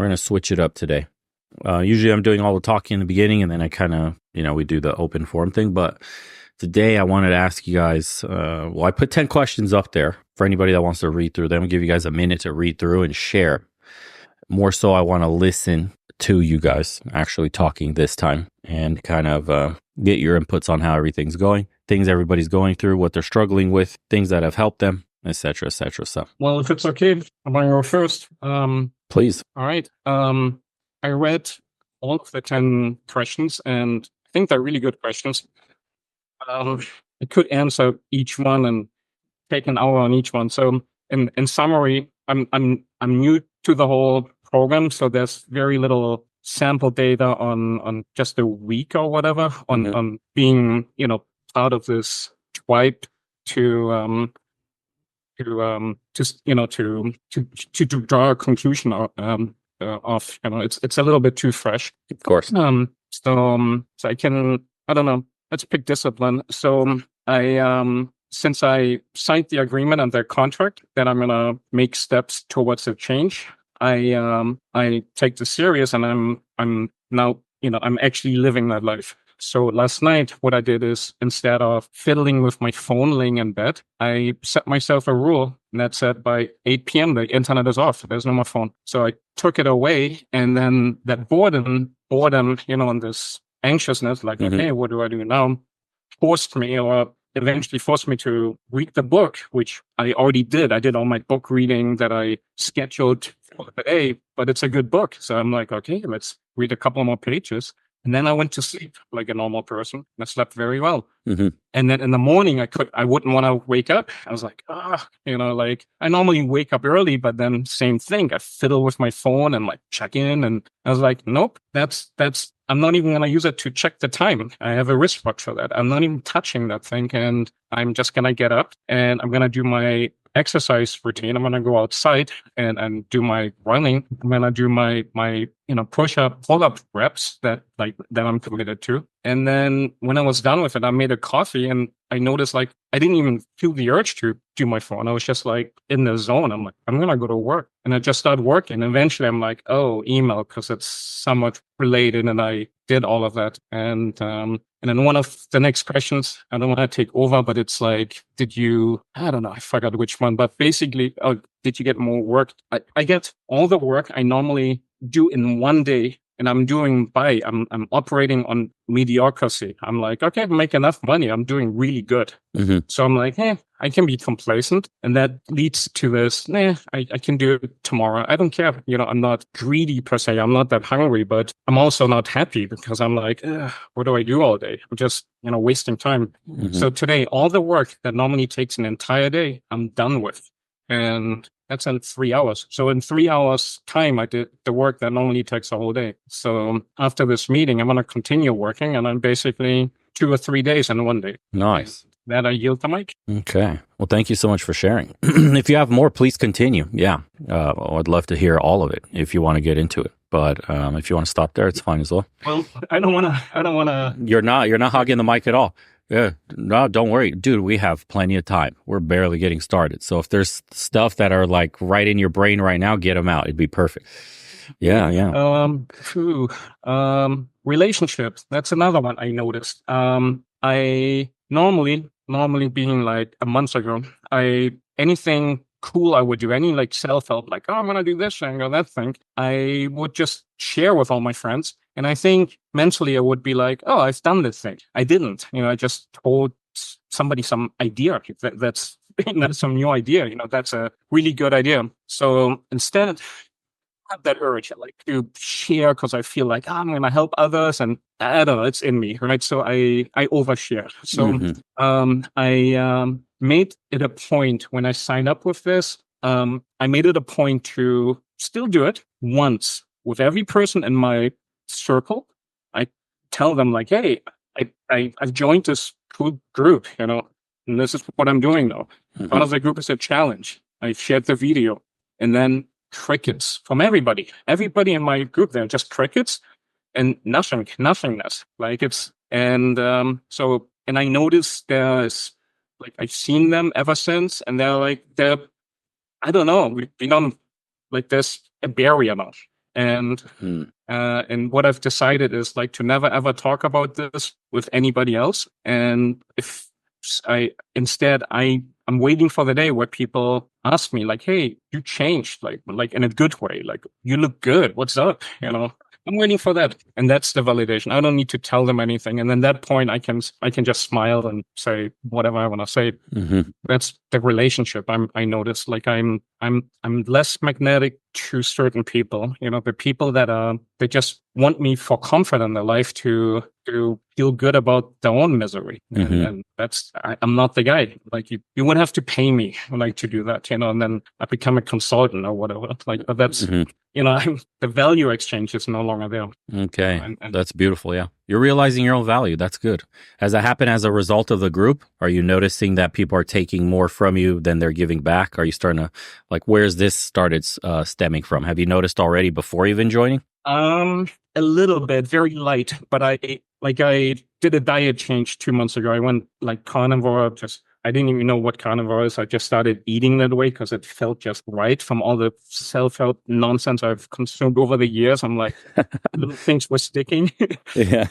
We're going to switch it up today. Usually I'm doing all the talking in the beginning and then I kind of, we do the open forum thing. But today I wanted to ask you guys, I put 10 questions up there for anybody that wants to read through them. I'll give you guys a minute to read through and share. More so, I want to listen to you guys actually talking this time and kind of get your inputs on how everything's going, things everybody's going through, what they're struggling with, things that have helped them, etc., etc. So, well, if it's okay, I'm going to go first. Please. All right. I read all of the 10 questions, and I think they're really good questions. I could answer each one and take an hour on each one. So, in summary, I'm new to the whole program, so there's very little sample data on just a week or whatever on being part of this tribe to draw a conclusion of it's a little bit too fresh. Of course. So I don't know. Let's pick discipline. So since I signed the agreement and the contract that I'm gonna make steps towards a change, I take this serious, and I'm now I'm actually living that life. So last night, what I did is, instead of fiddling with my phone laying in bed, I set myself a rule, and that said by 8 p.m. the internet is off. There's no more phone. So I took it away, and then that boredom, and this anxiousness, like, okay, what do I do now? Eventually forced me to read the book, which I already did. I did all my book reading that I scheduled for the day, but it's a good book. So I'm like, okay, let's read a couple more pages. And then I went to sleep like a normal person, and I slept very well. And then in the morning, I wouldn't want to wake up. I was like, I normally wake up early, but then same thing. I fiddle with my phone and like check in. And I was like, nope, I'm not even going to use it to check the time. I have a wristwatch for that. I'm not even touching that thing. And I'm just going to get up and I'm going to do my exercise routine. I'm going to go outside and do my running. I'm going to do my push-up, pull-up reps that I'm committed to. And then when I was done with it, I made a coffee and I noticed I didn't even feel the urge to do my phone. I was just in the zone. I'm like, I'm going to go to work. And I just started working. Eventually I'm like, oh, email, because it's somewhat related. And I did all of that. And then one of the next questions, I don't want to take over, but it's like, I don't know, I forgot which one, but basically, did you get more work? I get all the work I normally do in one day, and I'm operating on mediocrity. I'm like, okay, I make enough money. I'm doing really good. So I'm like, I can be complacent. And that leads to this, I can do it tomorrow. I don't care. I'm not greedy per se. I'm not that hungry, but I'm also not happy because I'm like, what do I do all day? I'm just, wasting time. So today, all the work that normally takes an entire day, I'm done with. And that's in 3 hours. So in 3 hours time, I did the work that normally takes a whole day. So after this meeting, I'm going to continue working, and I'm basically 2 or 3 days in one day. Nice. That I yield the mic. Okay. Well, thank you so much for sharing. If you have more, please continue. Yeah. I'd love to hear all of it if you want to get into it. But if you want to stop there, it's fine as well. Well, I don't want to. You're not hogging the mic at all. Yeah, no, don't worry. Dude, we have plenty of time. We're barely getting started. So if there's stuff that are right in your brain right now, get them out. It'd be perfect. Yeah. Relationships. That's another one I noticed. I normally being like a month ago, anything cool I would do, any self-help, I'm going to do this thing or that thing, I would just share with all my friends. And I think mentally I would be like, oh, I've done this thing. I didn't. I just told somebody some idea. That's some new idea. That's a really good idea. So instead, I have that urge to share because I feel like I'm going to help others, and I don't know, it's in me, right? So I overshare. So I made it a point when I signed up with this. I made it a point to still do it once with every person in my circle. I tell them hey, I've joined this cool group, and this is what I'm doing now. Part of the group is a challenge. I shared the video, and then crickets from everybody. Everybody in my group, they're just crickets and nothingness. And I noticed there's I've seen them ever since, and they're I don't know, we've been on there's a barrier now. And Mm. and what I've decided is like to never ever talk about this with anybody else. And if I'm waiting for the day where people ask me like, "Hey, you changed, like in a good way. Like you look good. What's up?" I'm waiting for that, and that's the validation. I don't need to tell them anything, and then that point, I can just smile and say whatever I want to say. Mm-hmm. That's the relationship. I notice like I'm less magnetic to certain people. The people that they just want me for comfort in their life to feel good about their own misery, Mm-hmm. and I'm not the guy. Like you would have to pay me like to do that, and then I become a consultant or whatever. Like, but that's Mm-hmm. the value exchange is no longer there. Okay. And That's beautiful. Yeah. You're realizing your own value. That's good. Has that happened as a result of the group? Are you noticing that people are taking more from you than they're giving back? Are you starting to, like, where's this started stemming from? Have you noticed already before even joining? a little bit, very light, but I did a diet change 2 months ago. I went like carnivore, just I didn't even know what carnivore is. I just started eating that way because it felt just right from all the self-help nonsense I've consumed over the years. I'm like, little things were sticking. Yeah.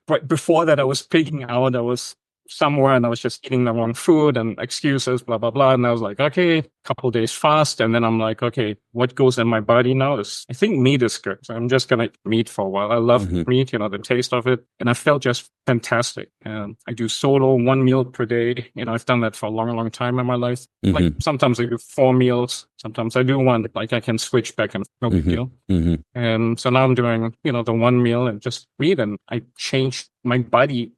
But before that, I was pigging out. I was somewhere and I was just eating the wrong food and excuses, blah blah blah. And I was like, okay, couple days fast, and then I'm like, okay, what goes in my body now is I think meat is good. So I'm just gonna eat meat for a while. I love Mm-hmm. meat, the taste of it, and I felt just fantastic. And I do solo 1 meal per day. I've done that for a long, long time in my life. Like Mm-hmm. sometimes I do 4 meals, sometimes I do one. Like I can switch back and no big Mm-hmm. deal. Mm-hmm. And so now I'm doing, the 1 meal and just read. And I changed my body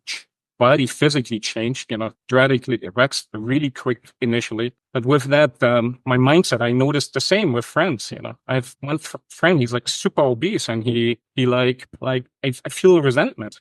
physically changed, dramatically. That's really quick initially. But with that, my mindset, I noticed the same with friends. I have one friend, he's like super obese and he I feel resentment.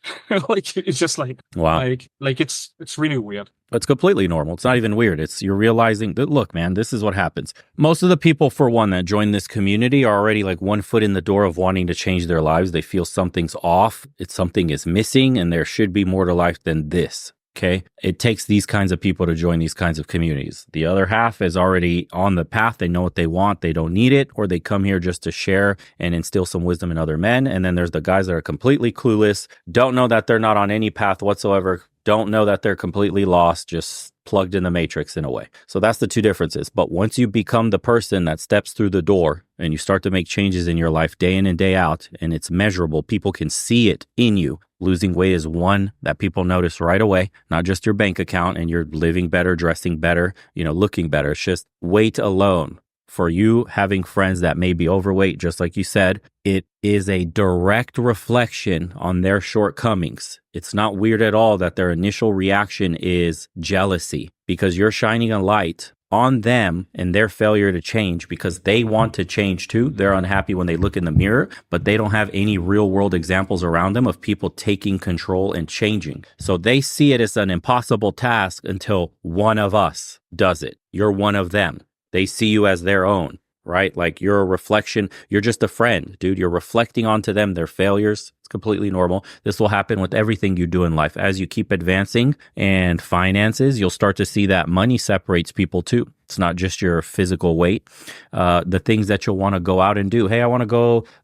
Like it's just Wow. like it's really weird. It's completely normal. It's not even weird. It's you're realizing that, look, man, this is what happens. Most of the people, for one, that join this community are already like 1 foot in the door of wanting to change their lives. They feel something's off. Something is missing and there should be more to life than this. Okay. It takes these kinds of people to join these kinds of communities. The other half is already on the path. They know what they want. They don't need it, or they come here just to share and instill some wisdom in other men. And then there's the guys that are completely clueless, don't know that they're not on any path whatsoever, don't know that they're completely lost, just plugged in the matrix in a way. So that's the two differences. But once you become the person that steps through the door and you start to make changes in your life day in and day out, and it's measurable, people can see it in you. Losing weight is one that people notice right away, not just your bank account and you're living better, dressing better, looking better. It's just weight alone. For you having friends that may be overweight, just like you said, it is a direct reflection on their shortcomings. It's not weird at all that their initial reaction is jealousy because you're shining a light on them and their failure to change because they want to change too. They're unhappy when they look in the mirror, but they don't have any real world examples around them of people taking control and changing. So they see it as an impossible task until one of us does it. You're one of them. They see you as their own, right? Like you're a reflection. You're just a friend, dude. You're reflecting onto them, their failures. It's completely normal. This will happen with everything you do in life. As you keep advancing and finances, you'll start to see that money separates people too. It's not just your physical weight. The things that you'll want to go out and do. Hey,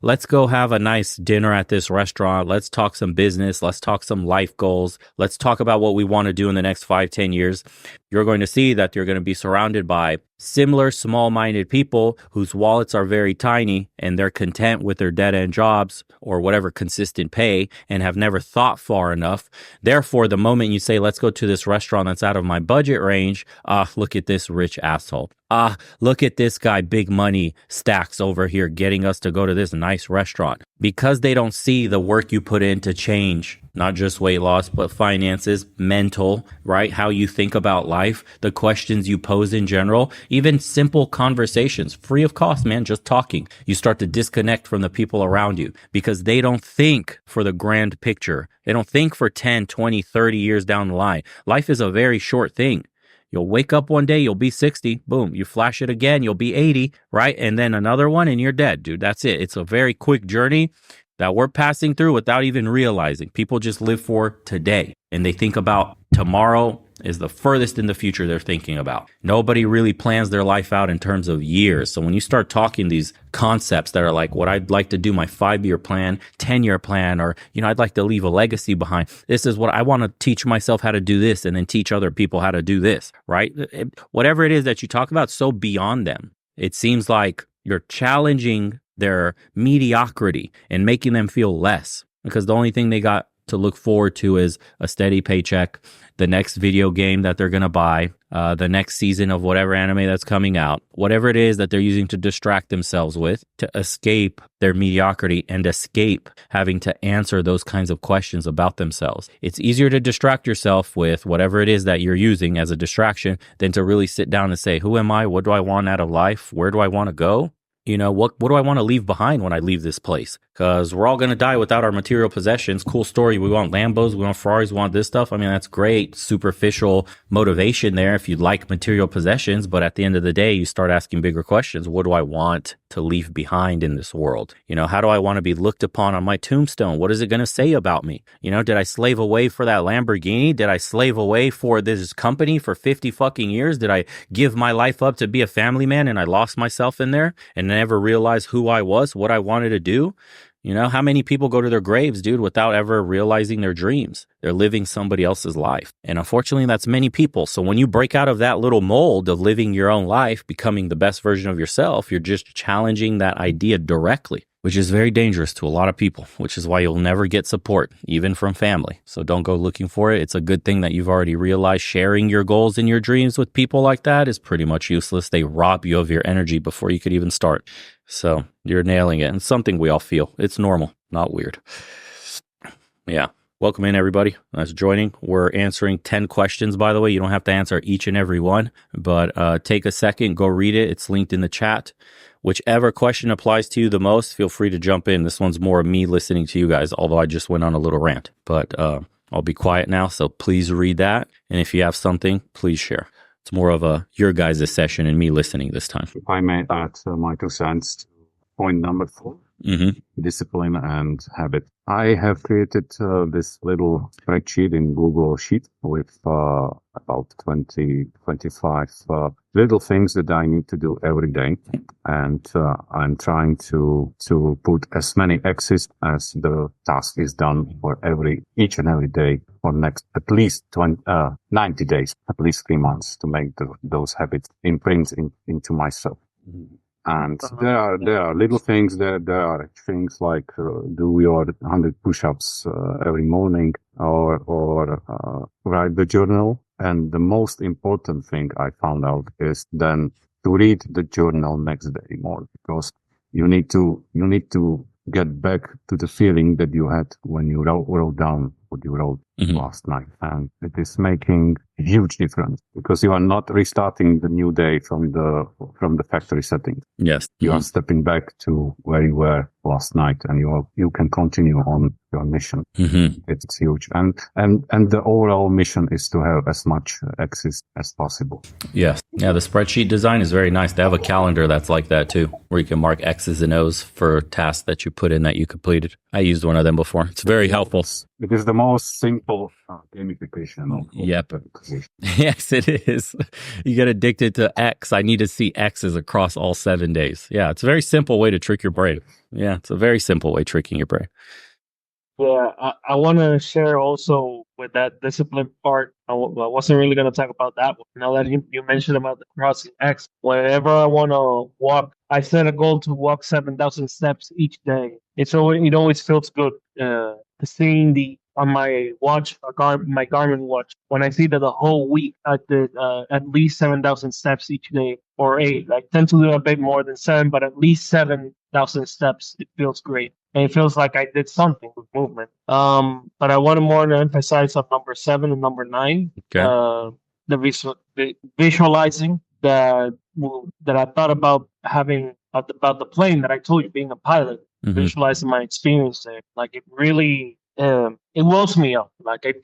let's go have a nice dinner at this restaurant. Let's talk some business. Let's talk some life goals. Let's talk about what we want to do in the next 5-10 years. You're going to see that you're going to be surrounded by similar small-minded people whose wallets are very tiny and they're content with their dead-end jobs or whatever consistent pay and have never thought far enough. Therefore, the moment you say, let's go to this restaurant that's out of my budget range, look at this rich asshole. Look at this guy, big money stacks over here getting us to go to this nice restaurant. Because they don't see the work you put in to change, not just weight loss, but finances, mental, right? How you think about life, the questions you pose in general, even simple conversations, free of cost, man, just talking. You start to disconnect from the people around you because they don't think for the grand picture. They don't think for 10, 20, 30 years down the line. Life is a very short thing. You'll wake up one day, you'll be 60, boom, you flash it again, you'll be 80, right? And then another one and you're dead, dude. That's it. It's a very quick journey that we're passing through without even realizing. People just live for today and they think about tomorrow is the furthest in the future they're thinking about. Nobody really plans their life out in terms of years. So when you start talking these concepts that are like what I'd like to do, my 5-year plan, 10-year plan, or, I'd like to leave a legacy behind. This is what I want to teach myself how to do this and then teach other people how to do this, right? Whatever it is that you talk about, so beyond them. It seems like you're challenging their mediocrity and making them feel less, because the only thing they got to look forward to is a steady paycheck, the next video game that they're going to buy, the next season of whatever anime that's coming out, whatever it is that they're using to distract themselves with, to escape their mediocrity and escape having to answer those kinds of questions about themselves. It's easier to distract yourself with whatever it is that you're using as a distraction than to really sit down and say, who am I? What do I want out of life? Where do I want to go? What do I want to leave behind when I leave this place? Because we're all going to die without our material possessions. Cool story. We want Lambos, we want Ferraris, we want this stuff. I mean, that's great, superficial motivation there if you like material possessions. But at the end of the day, you start asking bigger questions. What do I want to leave behind in this world? How do I want to be looked upon on my tombstone? What is it going to say about me? Did I slave away for that Lamborghini? Did I slave away for this company for 50 fucking years? Did I give my life up to be a family man and I lost myself in there and never realized who I was, what I wanted to do? How many people go to their graves, dude, without ever realizing their dreams? They're living somebody else's life. And unfortunately, that's many people. So when you break out of that little mold of living your own life, becoming the best version of yourself, you're just challenging that idea directly, which is very dangerous to a lot of people, which is why you'll never get support, even from family. So don't go looking for it. It's a good thing that you've already realized sharing your goals and your dreams with people like that is pretty much useless. They rob you of your energy before you could even start. So you're nailing it. And something we all feel. It's normal, not weird. Yeah. Welcome in, everybody that's joining. We're answering 10 questions, by the way. You don't have to answer each and every one, but take a second, go read it. It's linked in the chat. Whichever question applies to you the most, feel free to jump in. This one's more of me listening to you guys, although I just went on a little rant. But I'll be quiet now, so please read that. And if you have something, please share. It's more of a your guys' session and me listening this time. If I may add my 2 cents to point number 4, discipline and habit. I have created this little spreadsheet in Google Sheet with about 25 little things that I need to do every day. And I'm trying to put as many X's as the task is done for each and every day for next at least 90 days, at least 3 months, to make those habits imprint into myself. And there are little things. There are things like do your 100 push-ups every morning, or write the journal. And the most important thing I found out is then to read the journal next day more, because you need to get back to the feeling that you had when you wrote down what you wrote last night. And it is making a huge difference, because you are not restarting the new day from the factory setting. Yes. You are stepping back to where you were last night, and you can continue on your mission. It's huge. And the overall mission is to have as much access as possible. Yes. Yeah, the spreadsheet design is very nice. They have a calendar that's like that too, where you can mark X's and O's for tasks that you put in that you completed. I used one of them before. It's very helpful. It is the most simple gamification of Yep. Yes, it is. You get addicted to X. I need to see X's across all 7 days. Yeah, it's a very simple way to trick your brain. Yeah, it's a very simple way tricking your brain. Yeah, I want to share also with that discipline part. I wasn't really going to talk about that one. Now that you mentioned about the crossing X, whenever I want to walk, I set a goal to walk 7,000 steps each day. It always feels good seeing on my watch, my Garmin watch, when I see that the whole week I did at least 7,000 steps each day, or 8. I tend to do a bit more than 7, but at least 7,000 steps. It feels great. And it feels like I did something with movement. But I wanted more to emphasize on number 7 and number 9. Okay. The visualizing that I thought about having about the plane that I told you, being a pilot, visualizing my experience there. Like, it really it wills me up. Like, I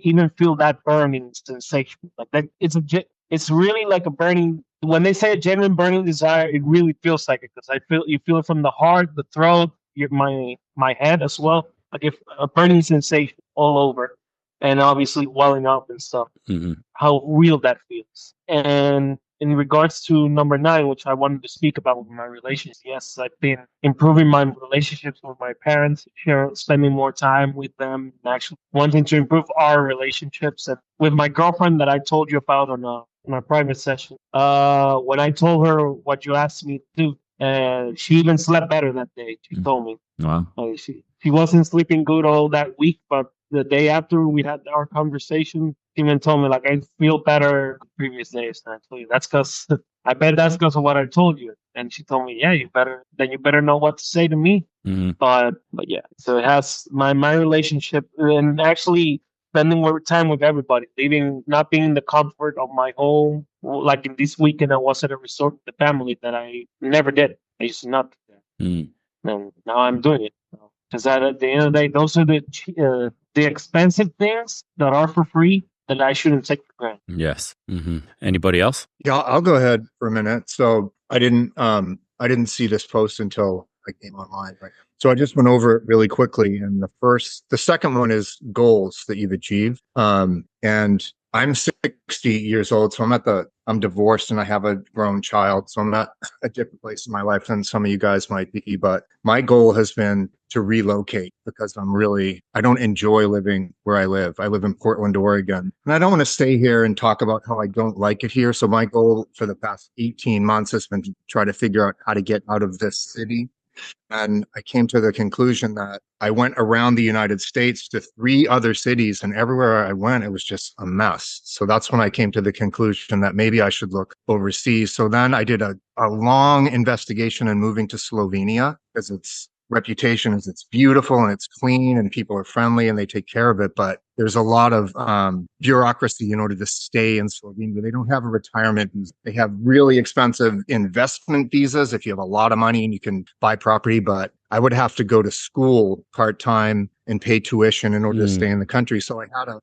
even feel that burning sensation. Like that, it's really like a burning. When they say a genuine burning desire, it really feels like it, because you feel it from the heart, the throat, my head as well. Like, if a burning sensation all over. and obviously welling up and stuff, Hmm. how real that feels. And in regards to number 9, which I wanted to speak about with my relationships, yes, I've been improving my relationships with my parents, spending more time with them, and actually wanting to improve our relationships. And with my girlfriend that I told you about on our private session, when I told her what you asked me to do, she even slept better that day. She told me. Wow. She wasn't sleeping good all that week, but the day after we had our conversation, she even told me like I feel better the previous days. And I told you that's because I bet that's because of what I told you. And she told me, yeah, you better know what to say to me. Hmm. But yeah, so it has my relationship and actually spending more time with everybody, leaving not being in the comfort of my home. Like in this weekend, I was at a resort with the family that I never did. I used to not do that, Mm. and now I'm doing it. Because at the end of the day, those are the expensive things that are for free that I shouldn't take for granted. Yes. Hmm. Anybody else? Yeah, I'll go ahead for a minute. So I didn't see this post until I came online, right? So I just went over it really quickly. And the second one is goals that you've achieved. And I'm 60 years old, so I'm divorced and I have a grown child. So I'm at a different place in my life than some of you guys might be. But my goal has been to relocate because I don't enjoy living where I live. I live in Portland, Oregon, and I don't want to stay here and talk about how I don't like it here. So my goal for the past 18 months has been to try to figure out how to get out of this city. And I came to the conclusion that I went around the United States to 3 other cities, and everywhere I went, it was just a mess. So that's when I came to the conclusion that maybe I should look overseas. So then I did a long investigation in moving to Slovenia because its reputation is it's beautiful and it's clean and people are friendly and they take care of it. But there's a lot of bureaucracy in order to stay in Slovenia. They don't have a retirement visa. They have really expensive investment visas if you have a lot of money and you can buy property. But I would have to go to school part-time and pay tuition in order to stay in the country. So I had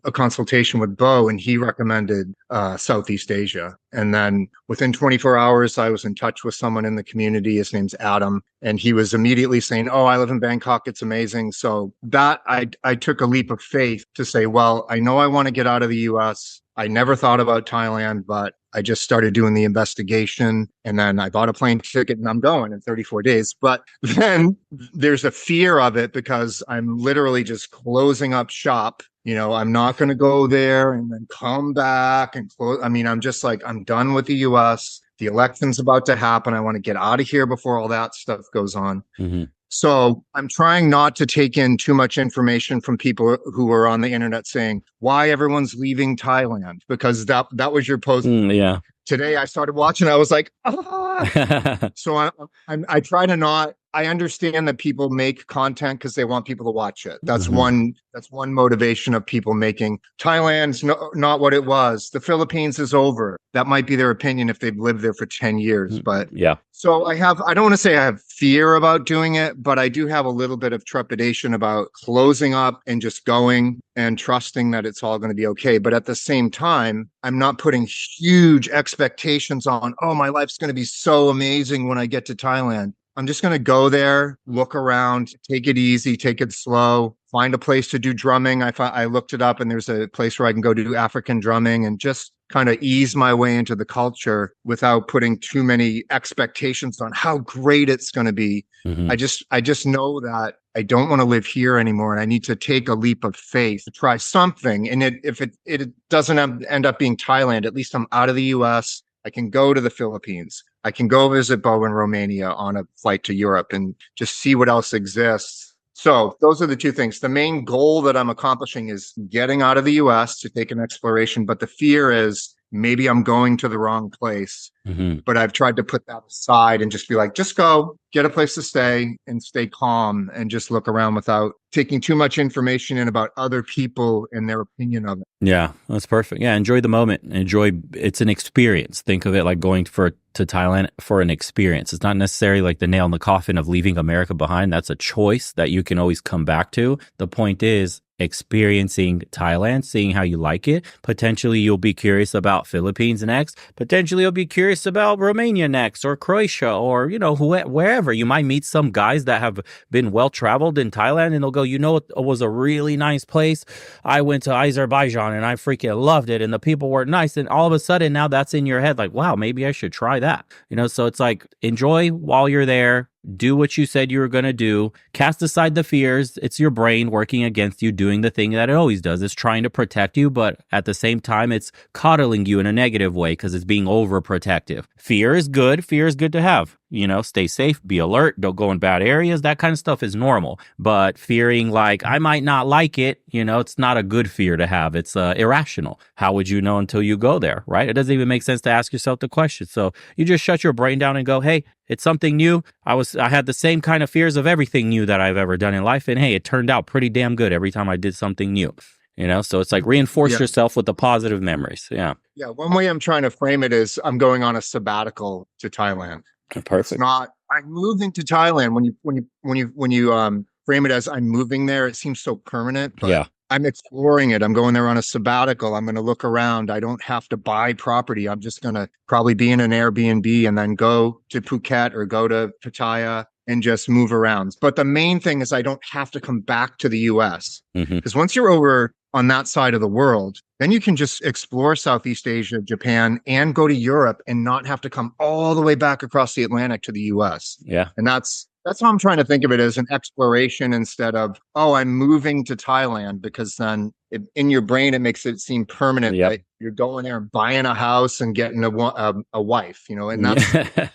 a consultation with Bo, and he recommended Southeast Asia. And then within 24 hours, I was in touch with someone in the community. His name's Adam, and he was immediately saying, "Oh, I live in Bangkok. It's amazing." So that I took a leap of faith to say, well, I know I want to get out of the US. I never thought about Thailand, but I just started doing the investigation, and then I bought a plane ticket and I'm going in 34 days. But then there's a fear of it because I'm literally just closing up shop. I'm not going to go there and then come back and close. I mean, I'm just like, I'm done with the US. The election's about to happen. I want to get out of here before all that stuff goes on. Mm-hmm. So I'm trying not to take in too much information from people who are on the internet saying why everyone's leaving Thailand, because that was your post. Yeah. Today I started watching. I was like, ah. So I try to not. I understand that people make content because they want people to watch it. That's one motivation of people making. Thailand's not what it was. The Philippines is over. That might be their opinion if they've lived there for 10 years. But yeah. So I don't want to say I have fear about doing it, but I do have a little bit of trepidation about closing up and just going and trusting that it's all going to be okay. But at the same time, I'm not putting huge expectations on, oh, my life's going to be so amazing when I get to Thailand. I'm just going to go there, look around, take it easy, take it slow, find a place to do drumming. I looked it up and there's a place where I can go do African drumming and just kind of ease my way into the culture without putting too many expectations on how great it's going to be. Mm-hmm. I just know that I don't want to live here anymore and I need to take a leap of faith to try something. And if it doesn't end up being Thailand, at least I'm out of the US. I can go to the Philippines. I can go visit Bo in Romania on a flight to Europe and just see what else exists. So those are the two things. The main goal that I'm accomplishing is getting out of the US to take an exploration. But the fear is maybe I'm going to the wrong place. Mm-hmm. But I've tried to put that aside and just be like, just go, get a place to stay and stay calm and just look around without taking too much information in about other people and their opinion of it. Yeah, that's perfect. Yeah, enjoy the moment. It's an experience. Think of it like going to Thailand for an experience. It's not necessarily like the nail in the coffin of leaving America behind. That's a choice that you can always come back to. The point is, experiencing Thailand, seeing how you like it. Potentially you'll be curious about Philippines next. Potentially you'll be curious about Romania next, or Croatia, or, you know, wherever. You might meet some guys that have been well traveled in Thailand, and they'll go, you know, it was a really nice place. I went to Azerbaijan and I freaking loved it, and the people were nice. And all of a sudden now that's in your head, like, wow, maybe I should try that. You know, so it's like, enjoy while you're there. Do what you said you were going to do. Cast aside the fears. It's your brain working against you, doing the thing that it always does. It's trying to protect you, but at the same time, it's coddling you in a negative way because it's being overprotective. Fear is good. Fear is good to have. You know, stay safe, be alert, don't go in bad areas. That kind of stuff is normal. But fearing like, I might not like it, you know, it's not a good fear to have. It's irrational. How would you know until you go there, right? It doesn't even make sense to ask yourself the question. So you just shut your brain down and go, hey, it's something new. I had the same kind of fears of everything new that I've ever done in life. And hey, it turned out pretty damn good every time I did something new. You know, so it's like reinforce yourself with the positive memories. Yeah. Yeah. One way I'm trying to frame it is I'm going on a sabbatical to Thailand. Perfect. It's not, I'm moving to Thailand. When you frame it as I'm moving there, it seems so permanent. But yeah. I'm exploring it. I'm going there on a sabbatical. I'm going to look around. I don't have to buy property. I'm just going to probably be in an Airbnb and then go to Phuket or go to Pattaya and just move around. But the main thing is I don't have to come back to the US. Because once you're over on that side of the world, then you can just explore Southeast Asia, Japan, and go to Europe and not have to come all the way back across the Atlantic to the US. Yeah. And that's how I'm trying to think of it, as an exploration instead of, oh, I'm moving to Thailand, because then in your brain, it makes it seem permanent that you're going there and buying a house and getting a wife, you know, and that's,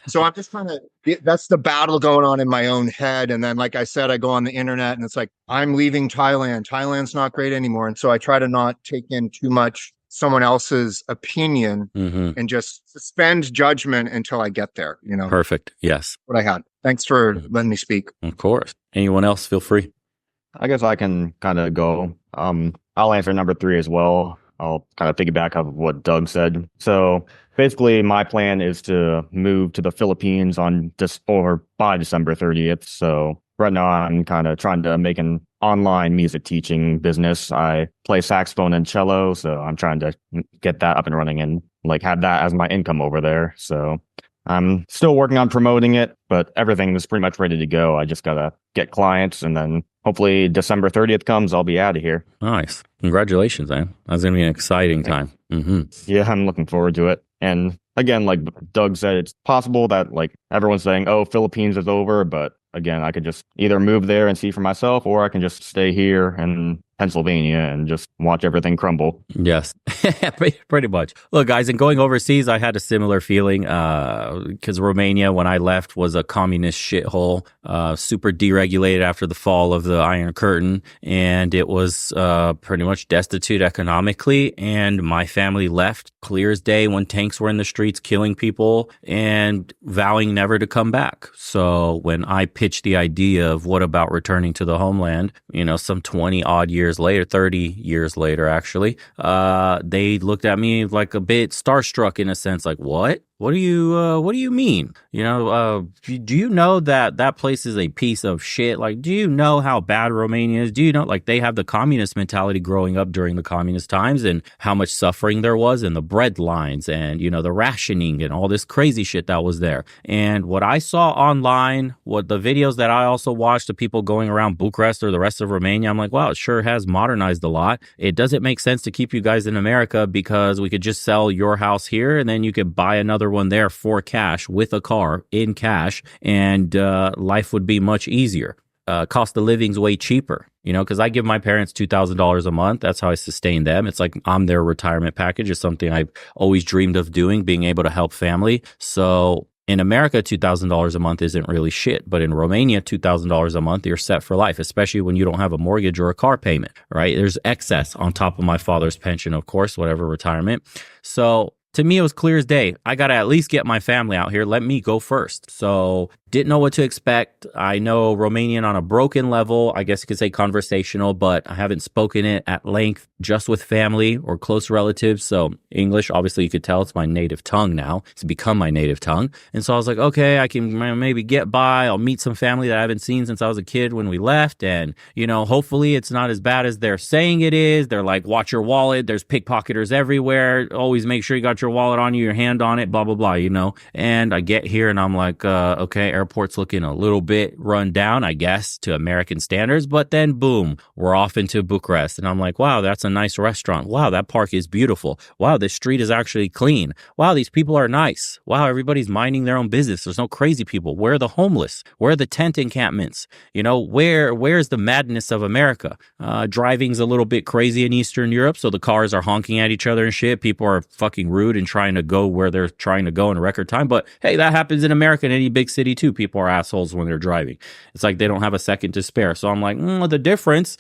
so I'm just trying to, that's the battle going on in my own head. And then, like I said, I go on the internet and it's like, I'm leaving Thailand. Thailand's not great anymore. And so I try to not take in too much someone else's opinion and just suspend judgment until I get there, you know. Perfect. Yes. What I had. Thanks for letting me speak. Of course. Anyone else, feel free. I guess I can kind of go. I'll answer number 3 as well. I'll kind of piggyback off of what Doug said. So basically, my plan is to move to the Philippines by December 30th. So right now, I'm kind of trying to make an online music teaching business. I play saxophone and cello, so I'm trying to get that up and running and like have that as my income over there. So I'm still working on promoting it, but everything is pretty much ready to go. I just gotta get clients, and then hopefully December 30th comes, I'll be out of here. Nice. Congratulations, man. That's going to be an exciting time. Yeah, I'm looking forward to it. And again, like Doug said, it's possible that like everyone's saying, oh, Philippines is over, but again, I could just either move there and see for myself, or I can just stay here in Pennsylvania and just watch everything crumble. Yes, pretty much. Look, guys, in going overseas, I had a similar feeling because Romania, when I left, was a communist shithole, super deregulated after the fall of the Iron Curtain, and it was pretty much destitute economically. And my family left clear as day when tanks were in the streets killing people and vowing never to come back. So when I pitched the idea of what about returning to the homeland, you know, some 20 odd years later, 30 years later, actually, they looked at me like a bit starstruck in a sense, like, what? What do you mean? You know, do you know that place is a piece of shit? Like, do you know how bad Romania is? Do you know, like, they have the communist mentality growing up during the communist times and how much suffering there was, and the bread lines and, you know, the rationing and all this crazy shit that was there. And what I saw online, what the videos that I also watched of people going around Bucharest or the rest of Romania, I'm like, wow, it sure has modernized a lot. It doesn't make sense to keep you guys in America because we could just sell your house here and then you could buy another one there for cash with a car in cash, and life would be much easier. Cost of living's way cheaper, you know, because I give my parents $2,000 a month. That's how I sustain them. It's like I'm their retirement package. Is something I've always dreamed of doing, being able to help family. So in America, $2,000 a month isn't really shit. But in Romania, $2,000 a month, you're set for life, especially when you don't have a mortgage or a car payment, right? There's excess on top of my father's pension, of course, whatever retirement. So To me, it was clear as day. I got to at least get my family out here. Let me go first. So didn't know what to expect. I know Romanian on a broken level. I guess you could say conversational, but I haven't spoken it at length just with family or close relatives. So English, obviously you could tell it's my native tongue now. It's become my native tongue. And so I was like, okay, I can maybe get by. I'll meet some family that I haven't seen since I was a kid when we left. And, hopefully it's not as bad as they're saying it is. They're like, watch your wallet. There's pickpocketers everywhere. Always make sure you got your wallet on you, your hand on it, blah, blah, blah, And I get here and I'm like, okay, airport's looking a little bit run down, I guess, to American standards. But then boom, we're off into Bucharest. And I'm like, wow, that's a nice restaurant. Wow, that park is beautiful. Wow, this street is actually clean. Wow, these people are nice. Wow, everybody's minding their own business. There's no crazy people. Where are the homeless? Where are the tent encampments? Where's the madness of America? Driving's a little bit crazy in Eastern Europe, so the cars are honking at each other and shit. People are fucking rude and trying to go where they're trying to go in a record time. But hey, that happens in America, in any big city too. People are assholes when they're driving. It's like they don't have a second to spare. So I'm like, the difference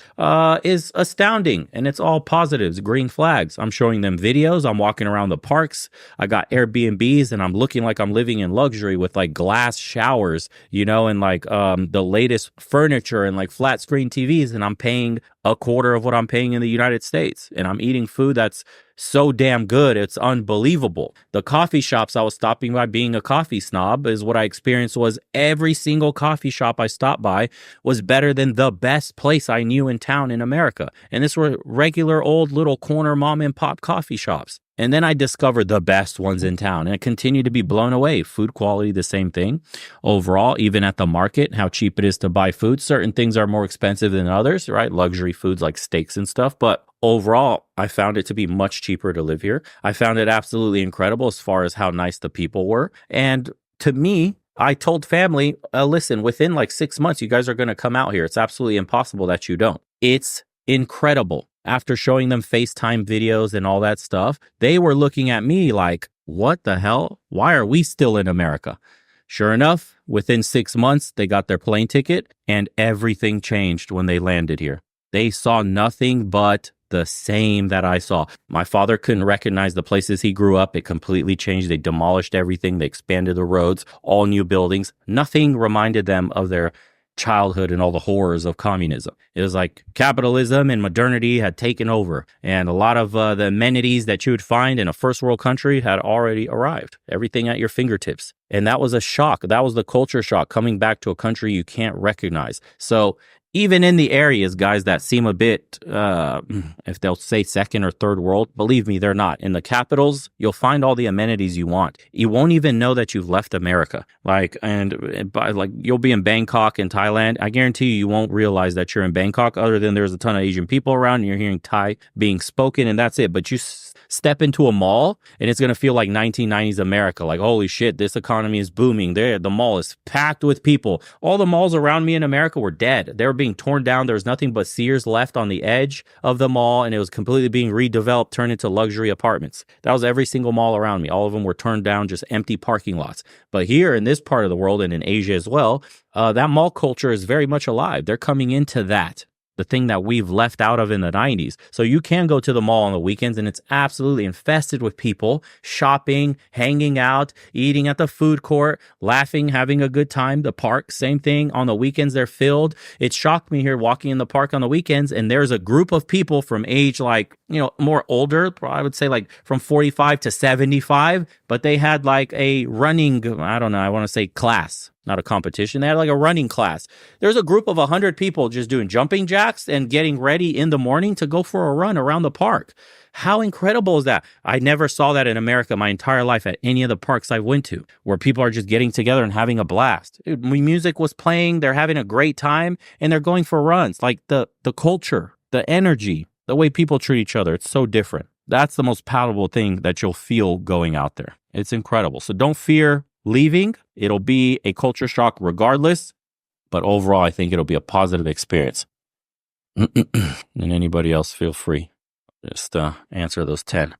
is astounding, and it's all positives, green flags. I'm showing them videos. I'm walking around the parks. I got Airbnbs, and I'm looking like I'm living in luxury with like glass showers, and like the latest furniture and like flat screen TVs, and I'm paying a quarter of what I'm paying in the United States, and I'm eating food that's so damn good. It's unbelievable. The coffee shops I was stopping by, being a coffee snob, is what I experienced was every single coffee shop I stopped by was better than the best place I knew in town in America. And this were regular old little corner mom and pop coffee shops. And then I discovered the best ones in town, and I continue to be blown away. Food quality, the same thing. Overall, even at the market, how cheap it is to buy food. Certain things are more expensive than others, right? Luxury foods like steaks and stuff. But overall, I found it to be much cheaper to live here. I found it absolutely incredible as far as how nice the people were. And to me, I told family, listen, within like 6 months, you guys are going to come out here. It's absolutely impossible that you don't. It's incredible. After showing them FaceTime videos and all that stuff, they were looking at me like, what the hell? Why are we still in America? Sure enough, within 6 months, they got their plane ticket and everything changed when they landed here. They saw nothing but the same that I saw. My father couldn't recognize the places he grew up. It completely changed. They demolished everything. They expanded the roads, all new buildings. Nothing reminded them of their childhood and all the horrors of communism. It was like capitalism and modernity had taken over, and a lot of the amenities that you would find in a first world country had already arrived. Everything at your fingertips. And that was a shock. That was the culture shock, coming back to a country you can't recognize. So even in the areas, guys, that seem a bit, if they'll say second or third world, believe me, they're not. In the capitals, you'll find all the amenities you want. You won't even know that you've left America. You'll be in Bangkok in Thailand. I guarantee you won't realize that you're in Bangkok, other than there's a ton of Asian people around and you're hearing Thai being spoken, and that's it. But you step into a mall and it's going to feel like 1990s America. Like, holy shit, this economy is booming. The mall is packed with people. All the malls around me in America were dead. They were being torn down. There was nothing but Sears left on the edge of the mall, and it was completely being redeveloped, turned into luxury apartments. That was every single mall around me. All of them were turned down, just empty parking lots. But here in this part of the world, and in Asia as well, that mall culture is very much alive. They're coming into that, the thing that we've left out of in the 90s. So you can go to the mall on the weekends and it's absolutely infested with people shopping, hanging out, eating at the food court, laughing, having a good time. The park, same thing. On the weekends, they're filled. It shocked me here walking in the park on the weekends, and there's a group of people from age more older, I would say like from 45 to 75, but they had like a running, I don't know, I want to say class. Not a competition. They had like a running class. There's a group of 100 people just doing jumping jacks and getting ready in the morning to go for a run around the park. How incredible is that? I never saw that in America my entire life at any of the parks I went to, where people are just getting together and having a blast. Dude, music was playing. They're having a great time and they're going for runs. Like the culture, the energy, the way people treat each other. It's so different. That's the most palatable thing that you'll feel going out there. It's incredible. So don't fear leaving. It'll be a culture shock regardless, but overall, I think it'll be a positive experience. And anybody else, feel free. Just answer those 10.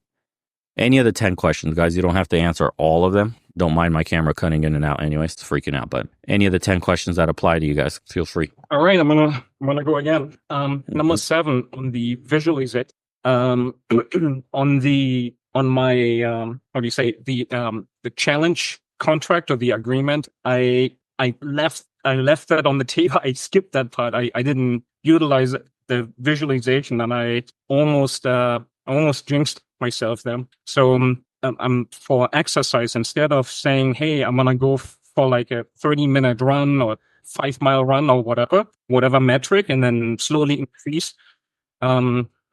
Any of the 10 questions, guys. You don't have to answer all of them. Don't mind my camera cutting in and out anyways. It's freaking out. But any of the 10 questions that apply to you guys, feel free. All right, I'm gonna go again. Number 7 on the visualize it. On the on my how do you say, the challenge contract or the agreement, I left that on the table. I skipped that part. I didn't utilize the visualization, and I almost jinxed myself then. So I'm for exercise, instead of saying, hey, I'm gonna go for like a 30-minute run or 5-mile run or whatever metric, and then slowly increase.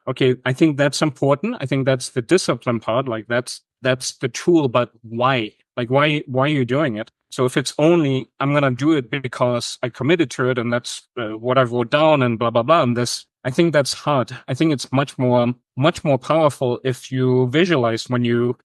Okay, I think that's important. I think that's the discipline part. Like that's the tool, but why? Like why are you doing it? So if it's only I'm gonna do it because I committed to it, and that's what I wrote down, and blah blah blah, and this, I think that's hard. I think it's much more powerful if you visualize when you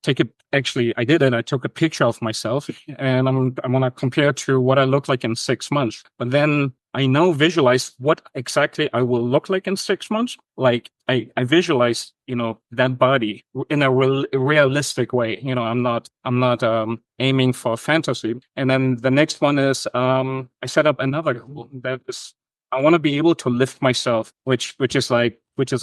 take it. Actually, I did it. I took a picture of myself, and I'm gonna compare to what I look like in 6 months. But then I now visualize what exactly I will look like in 6 months. Like I visualize, that body in a realistic way. I'm not aiming for fantasy. And then the next one is, I set up another goal that is, I want to be able to lift myself, which is a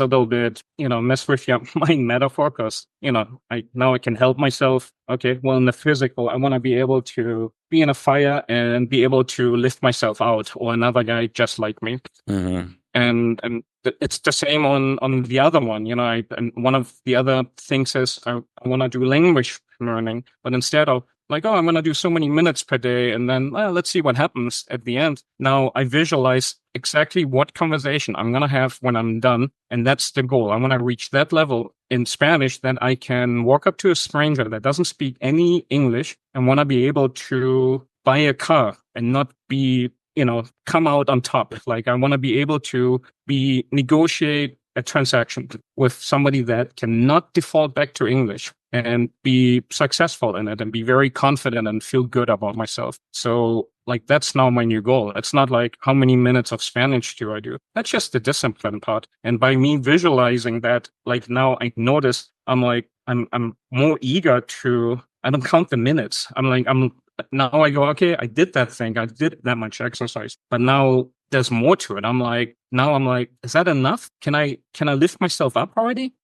little bit, mess with your mind metaphor, because, I can help myself. Okay. Well, in the physical, I want to be able to be in a fire and be able to lift myself out, or another guy just like me. Mm-hmm. And it's the same on the other one. And one of the other things is I want to do language learning, but instead of like, oh, I'm going to do so many minutes per day, and then let's see what happens at the end. Now I visualize exactly what conversation I'm going to have when I'm done. And that's the goal. I want to reach that level in Spanish that I can walk up to a stranger that doesn't speak any English and want to be able to buy a car and not be, come out on top. Like I want to be able to negotiate a transaction with somebody that cannot default back to English and be successful in it and be very confident and feel good about myself. So like, that's now my new goal. It's not like how many minutes of Spanish do I do? That's just the discipline part. And by me visualizing that, like now I notice I'm more eager to, I don't count the minutes. Now I go, okay, I did that thing. I did that much exercise, but now there's more to it. I'm like, is that enough? Can I lift myself up already?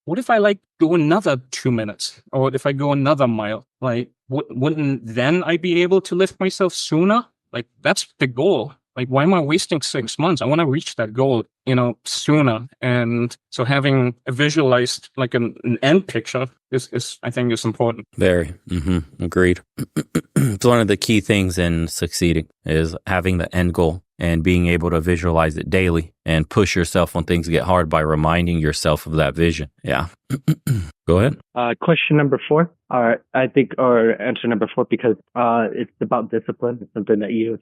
What if I go another 2 minutes, or if I go another mile? Like, wouldn't then I be able to lift myself sooner? Like, that's the goal. Like, why am I wasting 6 months? I want to reach that goal, sooner. And so having a visualized, like an end picture is I think is important. Very. Agreed. It's one of the key things in succeeding is having the end goal and being able to visualize it daily and push yourself when things get hard by reminding yourself of that vision. Yeah. Go ahead. Question number 4, or answer number 4, because it's about discipline. It's something that you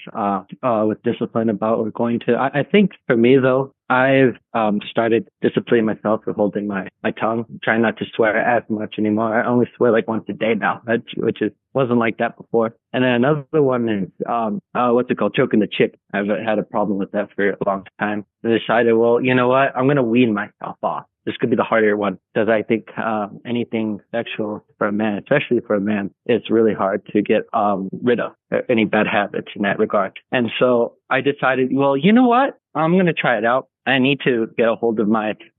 with discipline about or going to. I think for me though, I've started disciplining myself for holding my tongue, trying not to swear as much anymore. I only swear like once a day now, wasn't like that before. And then another one is what's it called? Choking the chick. I've had a problem with that for a long time. I decided, well, you know what? I'm gonna wean myself off. This could be the harder one, because I think anything sexual for a man, especially for a man, it's really hard to get rid of any bad habits in that regard. And so I decided, well, you know what? I'm going to try it out. I need to get a hold of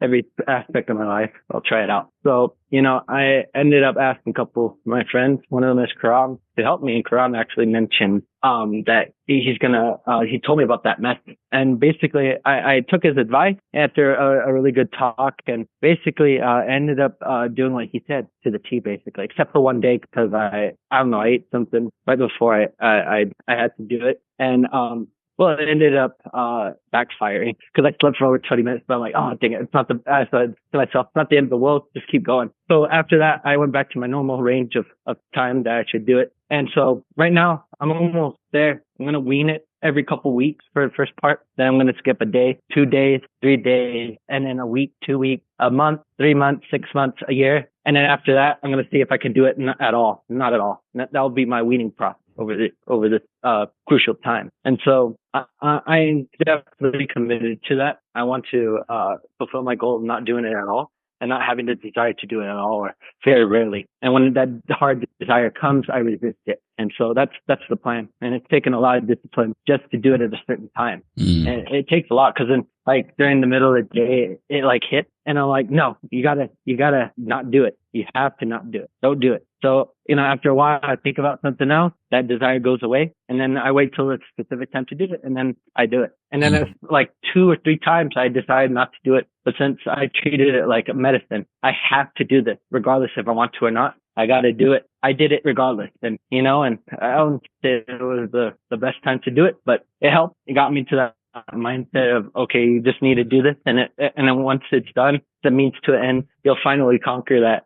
every aspect of my life. I'll try it out. So, I ended up asking a couple of my friends. One of them is Karam, to help me. And Karam actually mentioned that he told me about that method. And basically, I took his advice after a really good talk, and basically ended up doing what he said to the T, basically, except for one day, because I don't know, I ate something right before I had to do it. And well, it ended up backfiring, because I slept for over 20 minutes. But I'm like, oh, dang it. I said to myself, it's not the end of the world. Just keep going. So after that, I went back to my normal range of time that I should do it. And so right now, I'm almost there. I'm going to wean it every couple weeks for the first part. Then I'm going to skip a day, 2 days, 3 days, and then a week, 2 weeks, a month, 3 months, 6 months, a year. And then after that, I'm going to see if I can do it not at all. That will be my weaning process over this crucial time. And so I'm definitely committed to that. I want to fulfill my goal of not doing it at all, and not having the desire to do it at all, or very rarely. And when that hard desire comes, I resist it. And so that's the plan. And it's taken a lot of discipline just to do it at a certain time. And it takes a lot because then like during the middle of the day, it like hit and I'm like, no, you gotta not do it. You have to not do it. Don't do it. So, after a while, I think about something else. That desire goes away. And then I wait till it's a specific time to do it. And then I do it. And then it's like 2 or 3 times I decide not to do it. But since I treated it like a medicine, I have to do this regardless if I want to or not. I got to do it. I did it regardless. And, and I don't say it was the best time to do it, but it helped. It got me to that mindset of, okay, you just need to do this. And then once it's done, the means to an end, you'll finally conquer that,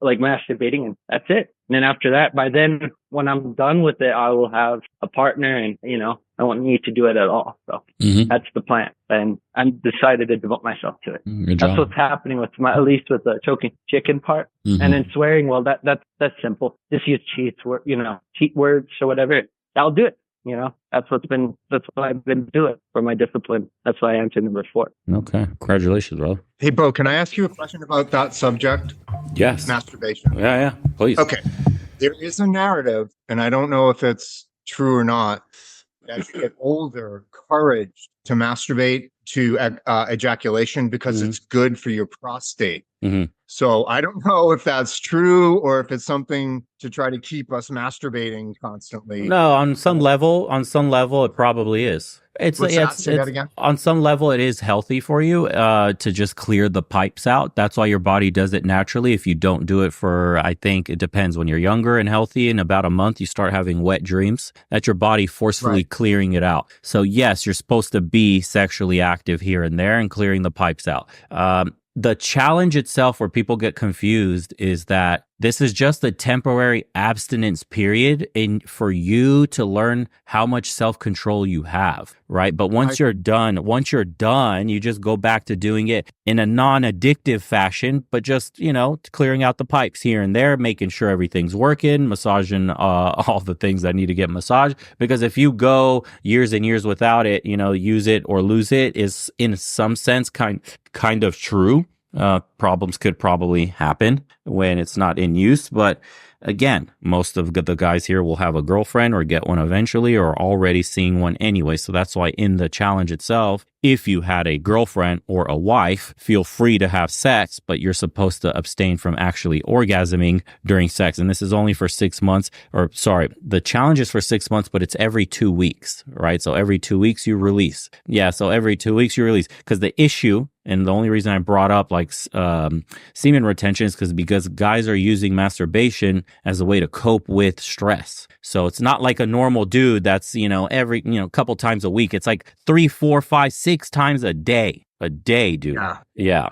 like masturbating, and that's it. And then after that, by then, when I'm done with it, I will have a partner and, I won't need to do it at all. So that's the plan. And I'm decided to devote myself to it. That's what's happening with at least with the choking chicken part. And then swearing, well, that's simple. Just use cheat words or whatever. That'll do it. That's what I've been doing for my discipline. That's why I answered number 4. Okay. Congratulations, bro. Hey, Bo, can I ask you a question about that subject? Yes. Masturbation. Yeah. Please. Okay. There is a narrative, and I don't know if it's true or not, that as you get older, courage to masturbate to ejaculation because it's good for your prostate. So I don't know if that's true or if it's something to try to keep us masturbating constantly. No, on some level, it probably is. Say that again? On some level, it is healthy for you to just clear the pipes out. That's why your body does it naturally. If you don't do it for, I think it depends, when you're younger and healthy, in about a month, you start having wet dreams. That's your body forcefully clearing it out. So yes, you're supposed to be sexually active here and there and clearing the pipes out. The challenge itself where people get confused is that this is just a temporary abstinence period for you to learn how much self-control you have, right? But once you're done, you just go back to doing it in a non-addictive fashion, but just, clearing out the pipes here and there, making sure everything's working, massaging all the things that need to get massaged. Because if you go years and years without it, use it or lose it is in some sense kind of true. Problems could probably happen when it's not in use. But again, most of the guys here will have a girlfriend or get one eventually or already seeing one anyway. So that's why in the challenge itself, if you had a girlfriend or a wife, feel free to have sex, but you're supposed to abstain from actually orgasming during sex. And this is only for 6 months, the challenge is for 6 months, but it's every 2 weeks, right? So every 2 weeks you release. Yeah. So every 2 weeks you release, because the issue, and the only reason I brought up semen retention is because guys are using masturbation as a way to cope with stress. So it's not like a normal dude that's, every, couple times a week. It's like 3, 4, 5, 6 times a day, dude. Yeah.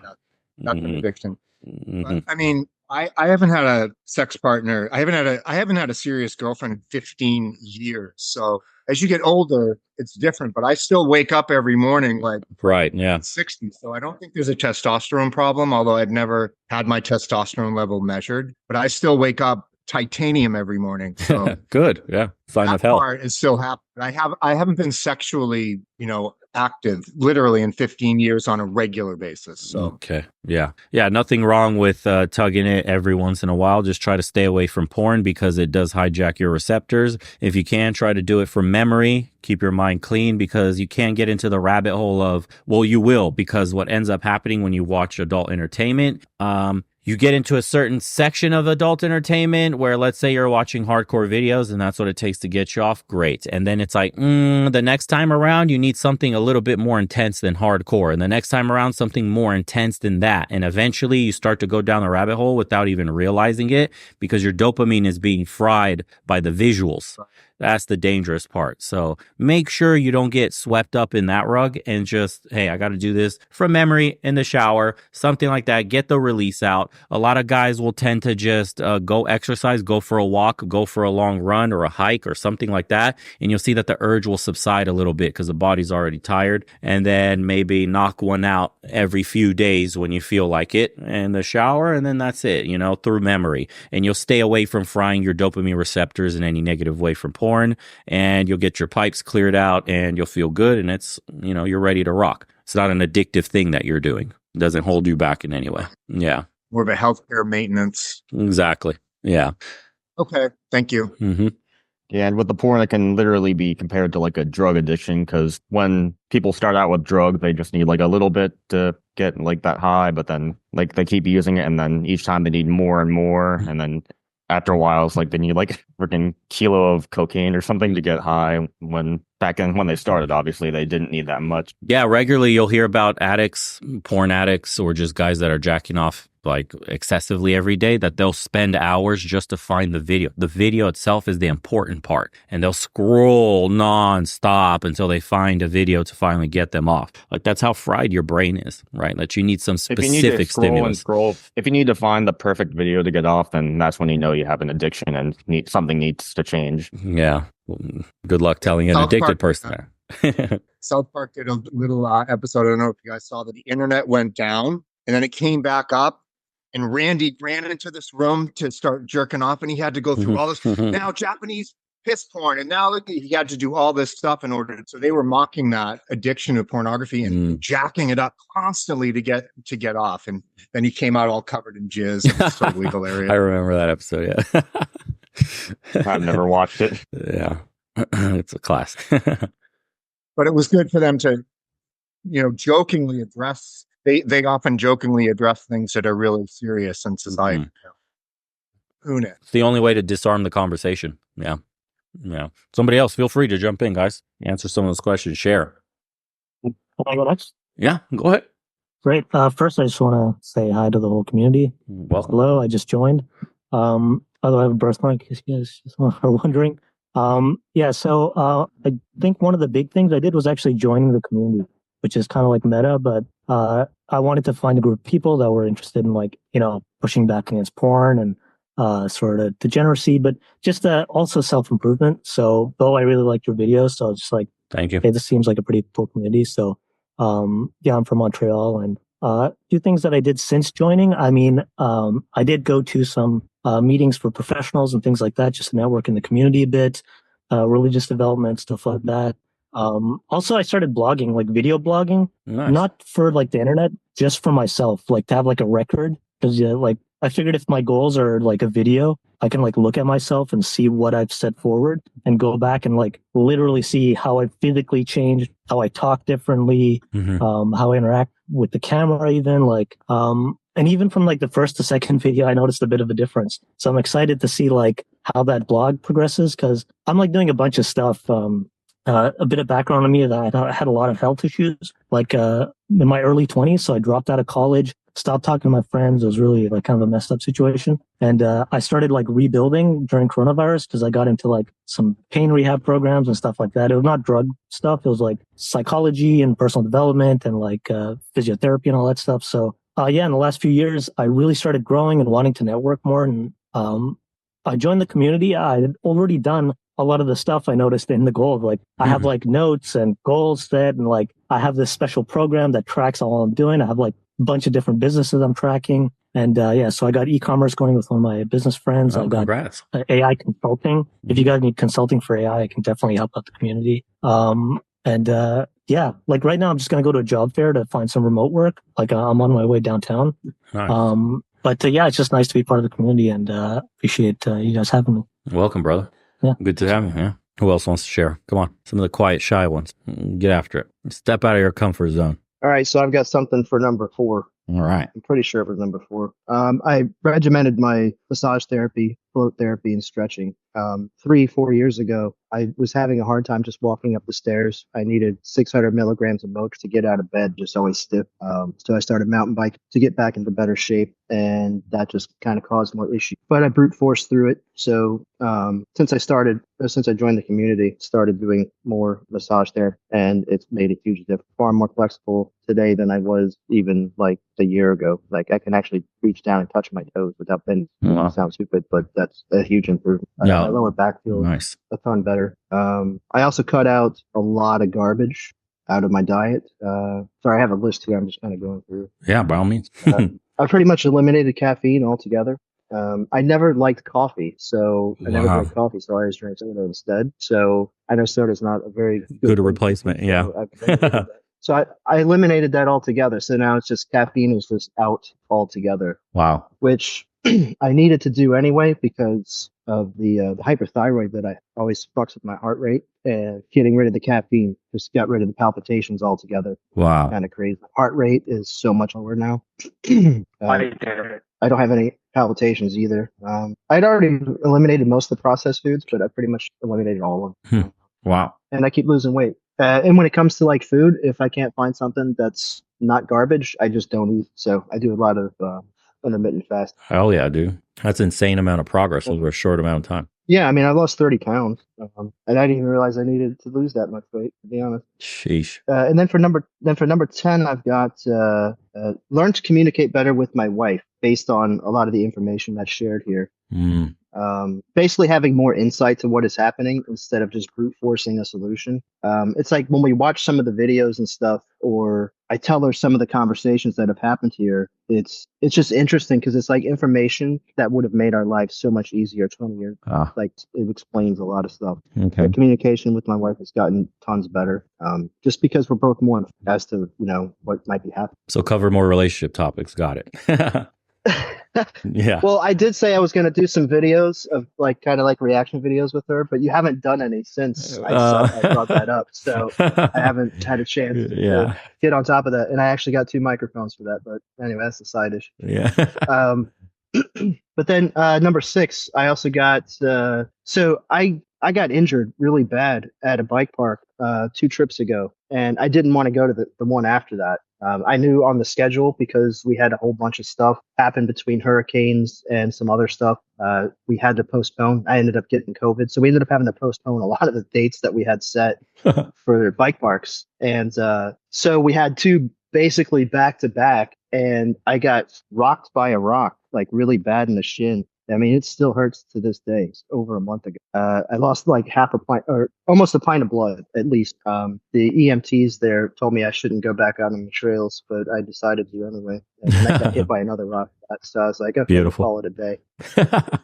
That's an addiction. But, I mean, I haven't had a sex partner. I haven't had a serious girlfriend in 15 years. So as you get older, it's different, but I still wake up every morning like 60. So I don't think there's a testosterone problem, although I've never had my testosterone level measured, but I still wake up titanium every morning. So good. Yeah. Sign of health. Part is still happening. I haven't been sexually, active literally in 15 years on a regular basis. So okay. Yeah. Nothing wrong with tugging it every once in a while. Just try to stay away from porn because it does hijack your receptors. If you can, try to do it from memory. Keep your mind clean, because you can get into the rabbit hole of, well, you will, because what ends up happening when you watch adult entertainment, you get into a certain section of adult entertainment where, let's say you're watching hardcore videos and that's what it takes to get you off. Great. And then it's like, the next time around, you need something a little bit more intense than hardcore. And the next time around, something more intense than that. And eventually you start to go down the rabbit hole without even realizing it, because your dopamine is being fried by the visuals. That's the dangerous part. So make sure you don't get swept up in that rug and just, hey, I got to do this from memory in the shower, something like that. Get the release out. A lot of guys will tend to just go exercise, go for a walk, go for a long run or a hike or something like that. And you'll see that the urge will subside a little bit because the body's already tired. And then maybe knock one out every few days when you feel like it in the shower. And then that's it, through memory. And you'll stay away from frying your dopamine receptors in any negative way from porn. And you'll get your pipes cleared out and you'll feel good, and it's, you're ready to rock. It's not an addictive thing that you're doing. It doesn't hold you back in any way. Yeah. More of a healthcare maintenance. Exactly. Yeah. Okay. Thank you. Mm-hmm. Yeah, and with the porn, it can literally be compared to like a drug addiction because when people start out with drugs, they just need like a little bit to get like that high, but then like they keep using it, and then each time they need more and more, and then after a while, it's like they need like a freaking kilo of cocaine or something to get high. When back then, when they started, obviously they didn't need that much. Yeah, regularly you'll hear about addicts, porn addicts, or just guys that are jacking off like excessively every day, that they'll spend hours just to find the video. The video itself is the important part, and they'll scroll nonstop until they find a video to finally get them off. Like that's how fried your brain is, right? That you need some specific stimulus. If you need to find the perfect video to get off, then that's when you know you have an addiction and something needs to change. Yeah. Good luck telling an addicted person there. South Park did a little episode. I don't know if you guys saw that the internet went down and then it came back up. And Randy ran into this room to start jerking off, and he had to go through all this now Japanese piss porn, and now he had to do all this stuff in order. So they were mocking that addiction to pornography and jacking it up constantly to get off. And then he came out all covered in jizz. It was totally hilarious. I remember that episode. Yeah, I've never watched it. Yeah, it's a class. But it was good for them to, jokingly address. They often jokingly address things that are really serious in society. Who knows? It's the only way to disarm the conversation. Yeah. Somebody else, feel free to jump in, guys. Answer some of those questions. Share. Can I go next? Yeah, go ahead. Great. First, I just want to say hi to the whole community. Welcome. Hello, I just joined. Although I have a birthmark, if you guys just are wondering. So I think one of the big things I did was actually joining the community, which is kind of like meta, but I wanted to find a group of people that were interested in pushing back against porn and sort of degeneracy, but just also self-improvement. So though I really liked your videos, so I was just like, thank you. Hey, this seems like a pretty cool community. So I'm from Montreal, and a few things that I did since joining. I mean, I did go to some meetings for professionals and things like that, just to network in the community a bit, religious development, stuff like that. Also, I started blogging, like video blogging, not for like the internet, just for myself, like to have like a record. Because I figured if my goals are like a video, I can like look at myself and see what I've set forward and go back and like literally see how I physically changed, how I talk differently, how I interact with the camera, even and even from like the first to second video, I noticed a bit of a difference. So I'm excited to see like how that blog progresses, because I'm like doing a bunch of stuff. A bit of background on me that I had a lot of health issues, in my early 20s. So I dropped out of college, stopped talking to my friends. It was really like kind of a messed up situation. And I started like rebuilding during coronavirus because I got into like some pain rehab programs and stuff like that. It was not drug stuff. It was like psychology and personal development and like physiotherapy and all that stuff. So in the last few years, I really started growing and wanting to network more. And I joined the community. I had already done a lot of the stuff I noticed in the goal. Like I have like notes and goals set, and like I have this special program that tracks all I'm doing. I have like a bunch of different businesses I'm tracking. And so I got e-commerce going with one of my business friends. I've got AI consulting. If you guys need consulting for AI, I can definitely help out the community. Like right now I'm just going to go to a job fair to find some remote work. Like I'm on my way downtown. Nice. It's just nice to be part of the community, and appreciate you guys having me. Welcome, brother. Yeah. Good to have you. Yeah. Who else wants to share? Come on. Some of the quiet, shy ones. Get after it. Step out of your comfort zone. All right. So I've got something for number 4. All right. I'm pretty sure it was number 4. I regimented my massage therapy, float therapy, and stretching. 3-4 years ago, I was having a hard time just walking up the stairs. I needed 600 milligrams of Mox to get out of bed, just always stiff. So I started mountain biking to get back into better shape, and that just kind of caused more issues. But I brute forced through it. So since I joined the community, started doing more massage therapy, and it's made a huge difference. Far more flexible today than I was even like a year ago. Like I can actually reach down and touch my toes without bending. Sounds stupid, but that's a huge improvement. My lower back feels a ton better. I also cut out a lot of garbage out of my diet. Sorry, I have a list here. I'm just kind of going through. Yeah, by all means. I pretty much eliminated caffeine altogether. I never liked coffee, so I never drank coffee, so I always drank soda instead. So I know soda is not a very good replacement. Yeah. So I eliminated that altogether. So now it's just caffeine is just out altogether. Wow. Which I needed to do anyway, because of the hyperthyroid that I always fucks with my heart rate, and getting rid of the caffeine just got rid of the palpitations altogether. Wow. Kind of crazy. Heart rate is so much lower now. I did it. I don't have any palpitations either. I'd already eliminated most of the processed foods, but I pretty much eliminated all of them. Wow. And I keep losing weight. And when it comes to like food, if I can't find something that's not garbage, I just don't eat. So I do a lot of intermittent fast. Hell yeah, dude. That's an insane amount of progress over a short amount of time. Yeah, I mean, I lost 30 pounds, and I didn't even realize I needed to lose that much weight, to be honest. Sheesh. And then for number 10, I've got learn to communicate better with my wife based on a lot of the information that's shared here. Basically having more insight to what is happening instead of just brute forcing a solution. It's like when we watch some of the videos and stuff, or I tell her some of the conversations that have happened here, it's just interesting because it's like information that would have made our life so much easier 20 years. Like it explains a lot of stuff. Okay. The communication with my wife has gotten tons better, just because we're both more informed as to, what might be happening. So cover more relationship topics. Got it. Yeah. Well, I did say I was going to do some videos of kind of reaction videos with her, but you haven't done any since I brought that up. So I haven't had a chance to get on top of that. And I actually got 2 microphones for that. But anyway, that's a side issue. Yeah. But then number 6, I also got so I got injured really bad at a bike park 2 trips ago, and I didn't want to go to the one after that. I knew on the schedule because we had a whole bunch of stuff happen between hurricanes and some other stuff. We had to postpone. I ended up getting COVID, so we ended up having to postpone a lot of the dates that we had set for bike parks. And so we had 2 basically back to back, and I got rocked by a rock really bad in the shin. I mean, it still hurts to this day. It's over a month ago. I lost half a pint or almost a pint of blood, at least. The EMTs there told me I shouldn't go back out on the trails, but I decided to anyway. And I got hit by another rock. So I was like, okay, Beautiful. Call it a day.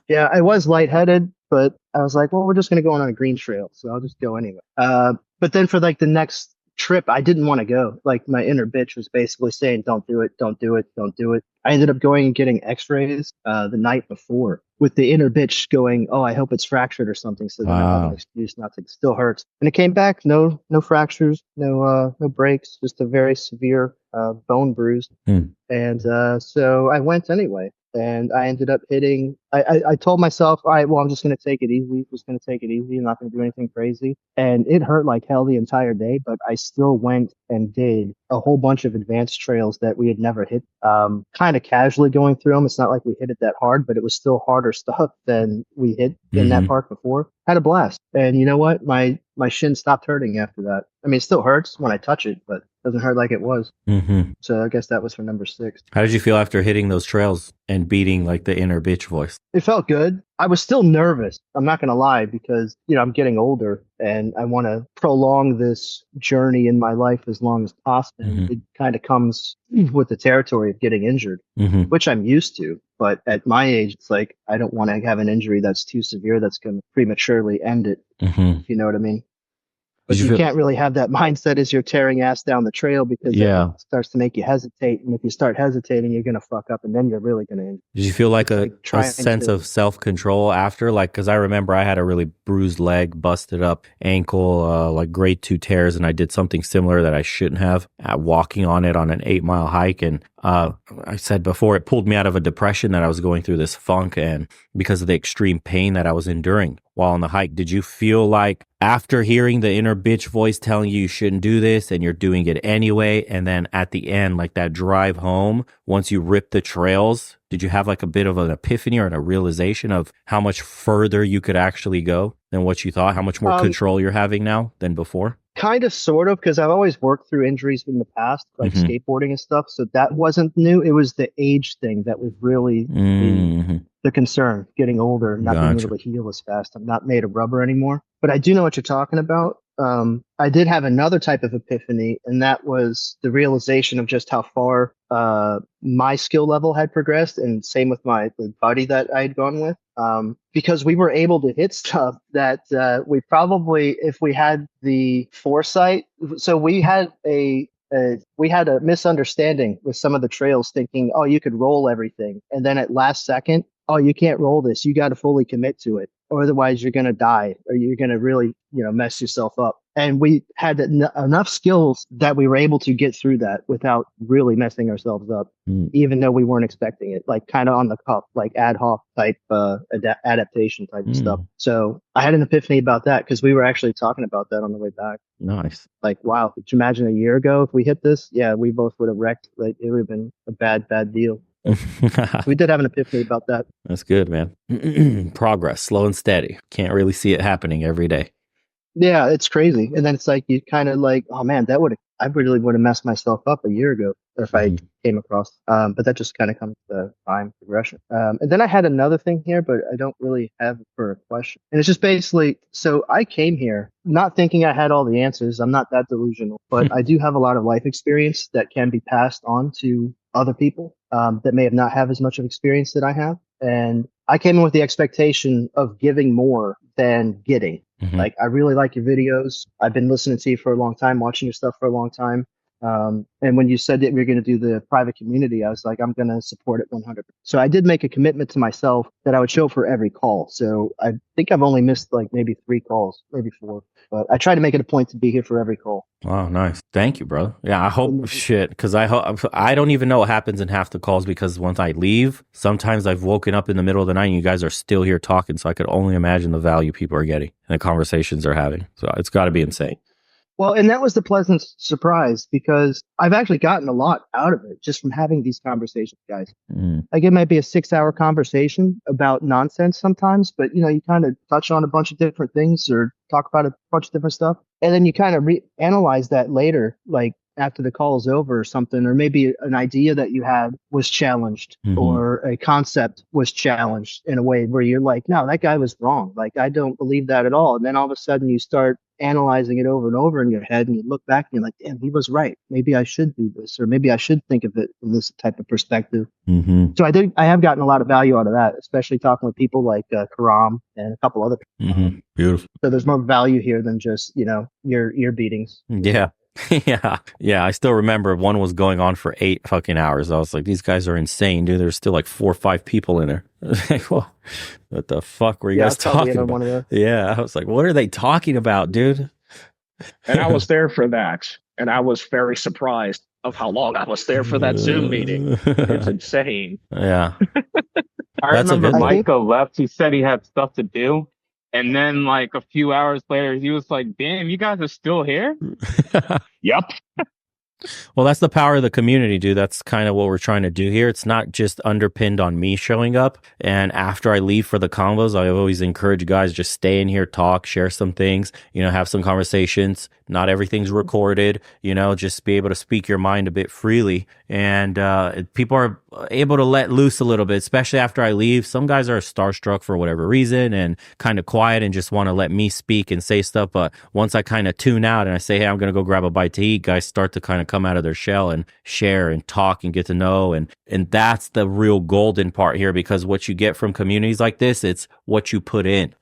Yeah, I was lightheaded, but I was like, well, we're just going to go on a green trail. So I'll just go anyway. But then for the next trip, I didn't want to go. My inner bitch was basically saying, don't do it, don't do it, don't do it. I ended up going and getting x-rays the night before with the inner bitch going, oh, I hope it's fractured or something. So then I have an excuse not to. It still hurts. And it came back, no fractures, no breaks, just a very severe bone bruise. And so I went anyway. And I ended up hitting, I told myself, all right, well, I'm just going to take it easy. Just going to take it easy. I'm not going to do anything crazy. And it hurt like hell the entire day, but I still went and did a whole bunch of advanced trails that we had never hit, kind of casually going through them. It's not like we hit it that hard, but it was still harder stuff than we hit in that park before. Had a blast. And you know what? My shin stopped hurting after that. I mean, it still hurts when I touch it, but doesn't hurt like it was. So I guess that was for number 6. How did you feel after hitting those trails and beating the inner bitch voice? It felt good. I was still nervous. I'm not going to lie because, I'm getting older and I want to prolong this journey in my life as long as possible. It kind of comes with the territory of getting injured, which I'm used to. But at my age, it's like, I don't want to have an injury that's too severe that's going to prematurely end it. If you know what I mean? But you can't really have that mindset as you're tearing ass down the trail because it starts to make you hesitate. And if you start hesitating, you're going to fuck up and then you're really going to. Did you feel a sense of self-control after? Because I remember I had a really bruised leg, busted up ankle, grade 2 tears. And I did something similar that I shouldn't have walking on it on an 8-mile hike. And I said before, it pulled me out of a depression that I was going through this funk and because of the extreme pain that I was enduring while on the hike. Did you feel like after hearing the inner bitch voice telling you shouldn't do this and you're doing it anyway, and then at the end, that drive home, once you rip the trails, did you have a bit of an epiphany or a realization of how much further you could actually go than what you thought? How much more control you're having now than before? Kind of, sort of, because I've always worked through injuries in the past, skateboarding and stuff. So that wasn't new. It was the age thing that was really the concern. Getting older, not being able to heal as fast. I'm not made of rubber anymore. But I do know what you're talking about. I did have another type of epiphany, and that was the realization of just how far my skill level had progressed, and same with my buddy that I had gone with. Because we were able to hit stuff that we probably, if we had the foresight, so we had a misunderstanding with some of the trails, thinking, oh, you could roll everything, and then at last second, oh, you can't roll this. You got to fully commit to it, or otherwise you're going to die, or you're going to really, mess yourself up. And we had enough skills that we were able to get through that without really messing ourselves up, even though we weren't expecting it, like kind of on the cuff, like ad hoc type adaptation type of stuff. So I had an epiphany about that because we were actually talking about that on the way back. Nice. Like, wow, could you imagine a year ago if we hit this? Yeah, we both would have wrecked. Like, it would have been a bad deal. We did have an epiphany about that. That's good, man. Progress, slow and steady. Can't really see it happening every day. Yeah, it's crazy. And then it's like you kind of like, oh man, I really would have messed myself up a year ago if I came across. But that just kind of comes to time progression. And then I had another thing here, but I don't really have it for a question. And it's just basically, so I came here not thinking I had all the answers. I'm not that delusional, but I do have a lot of life experience that can be passed on to other people that may have not have as much of experience that I have. And I came in with the expectation of giving more than getting. Like, I really like your videos. I've been listening to you for a long time, watching your stuff for a long time. And when you said that we were going to do the private community, I was like, I'm going to support it 100%. So I did make a commitment to myself that I would show for every call. So I think I've only missed like maybe 3 calls, maybe 4. But I try to make it a point to be here for every call. Wow, nice. Thank you, bro. Yeah, I hope because I don't even know what happens in half the calls because once I leave, sometimes I've woken up in the middle of the night and you guys are still here talking. So I could only imagine the value people are getting and the conversations they're having. So it's got to be insane. Well, and that was the pleasant surprise because I've actually gotten a lot out of it just from having these conversations, guys. Like, it might be a 6-hour conversation about nonsense sometimes, but you kind of touch on a bunch of different things or talk about a bunch of different stuff. And then you kind of analyze that later, like after the call is over or something, or maybe an idea that you had was challenged or a concept was challenged in a way where you're like, no, that guy was wrong. Like, I don't believe that at all. And then all of a sudden you start analyzing it over and over in your head and you look back and you're like, damn, he was right. Maybe I should do this, or maybe I should think of it in this type of perspective. So I have gotten a lot of value out of that, especially talking with people like Karam and a couple other people. Beautiful. So there's more value here than just, your beatings. Yeah. Yeah. I still remember one was going on for 8 fucking hours. I was like, these guys are insane, dude. There's still like 4 or 5 people in there. Like, well, what the fuck were you guys talking about? Yeah. I was like, what are they talking about, dude? And I was there for that. And I was very surprised of how long I was there for that Zoom meeting. It's insane. Yeah. I remember Micah left. He said he had stuff to do. And then, like, a few hours later, he was like, damn, you guys are still here? Yep. Well, that's the power of the community, dude. That's kind of what we're trying to do here. It's not just underpinned on me showing up. And after I leave for the combos, I always encourage guys just stay in here, talk, share some things, have some conversations. Not everything's recorded, just be able to speak your mind a bit freely. And people are able to let loose a little bit, especially after I leave. Some guys are starstruck for whatever reason and kind of quiet and just want to let me speak and say stuff. But once I kind of tune out and I say, hey, I'm going to go grab a bite to eat, guys start to kind of come out of their shell and share and talk and get to know. And that's the real golden part here, because what you get from communities like this, it's what you put in.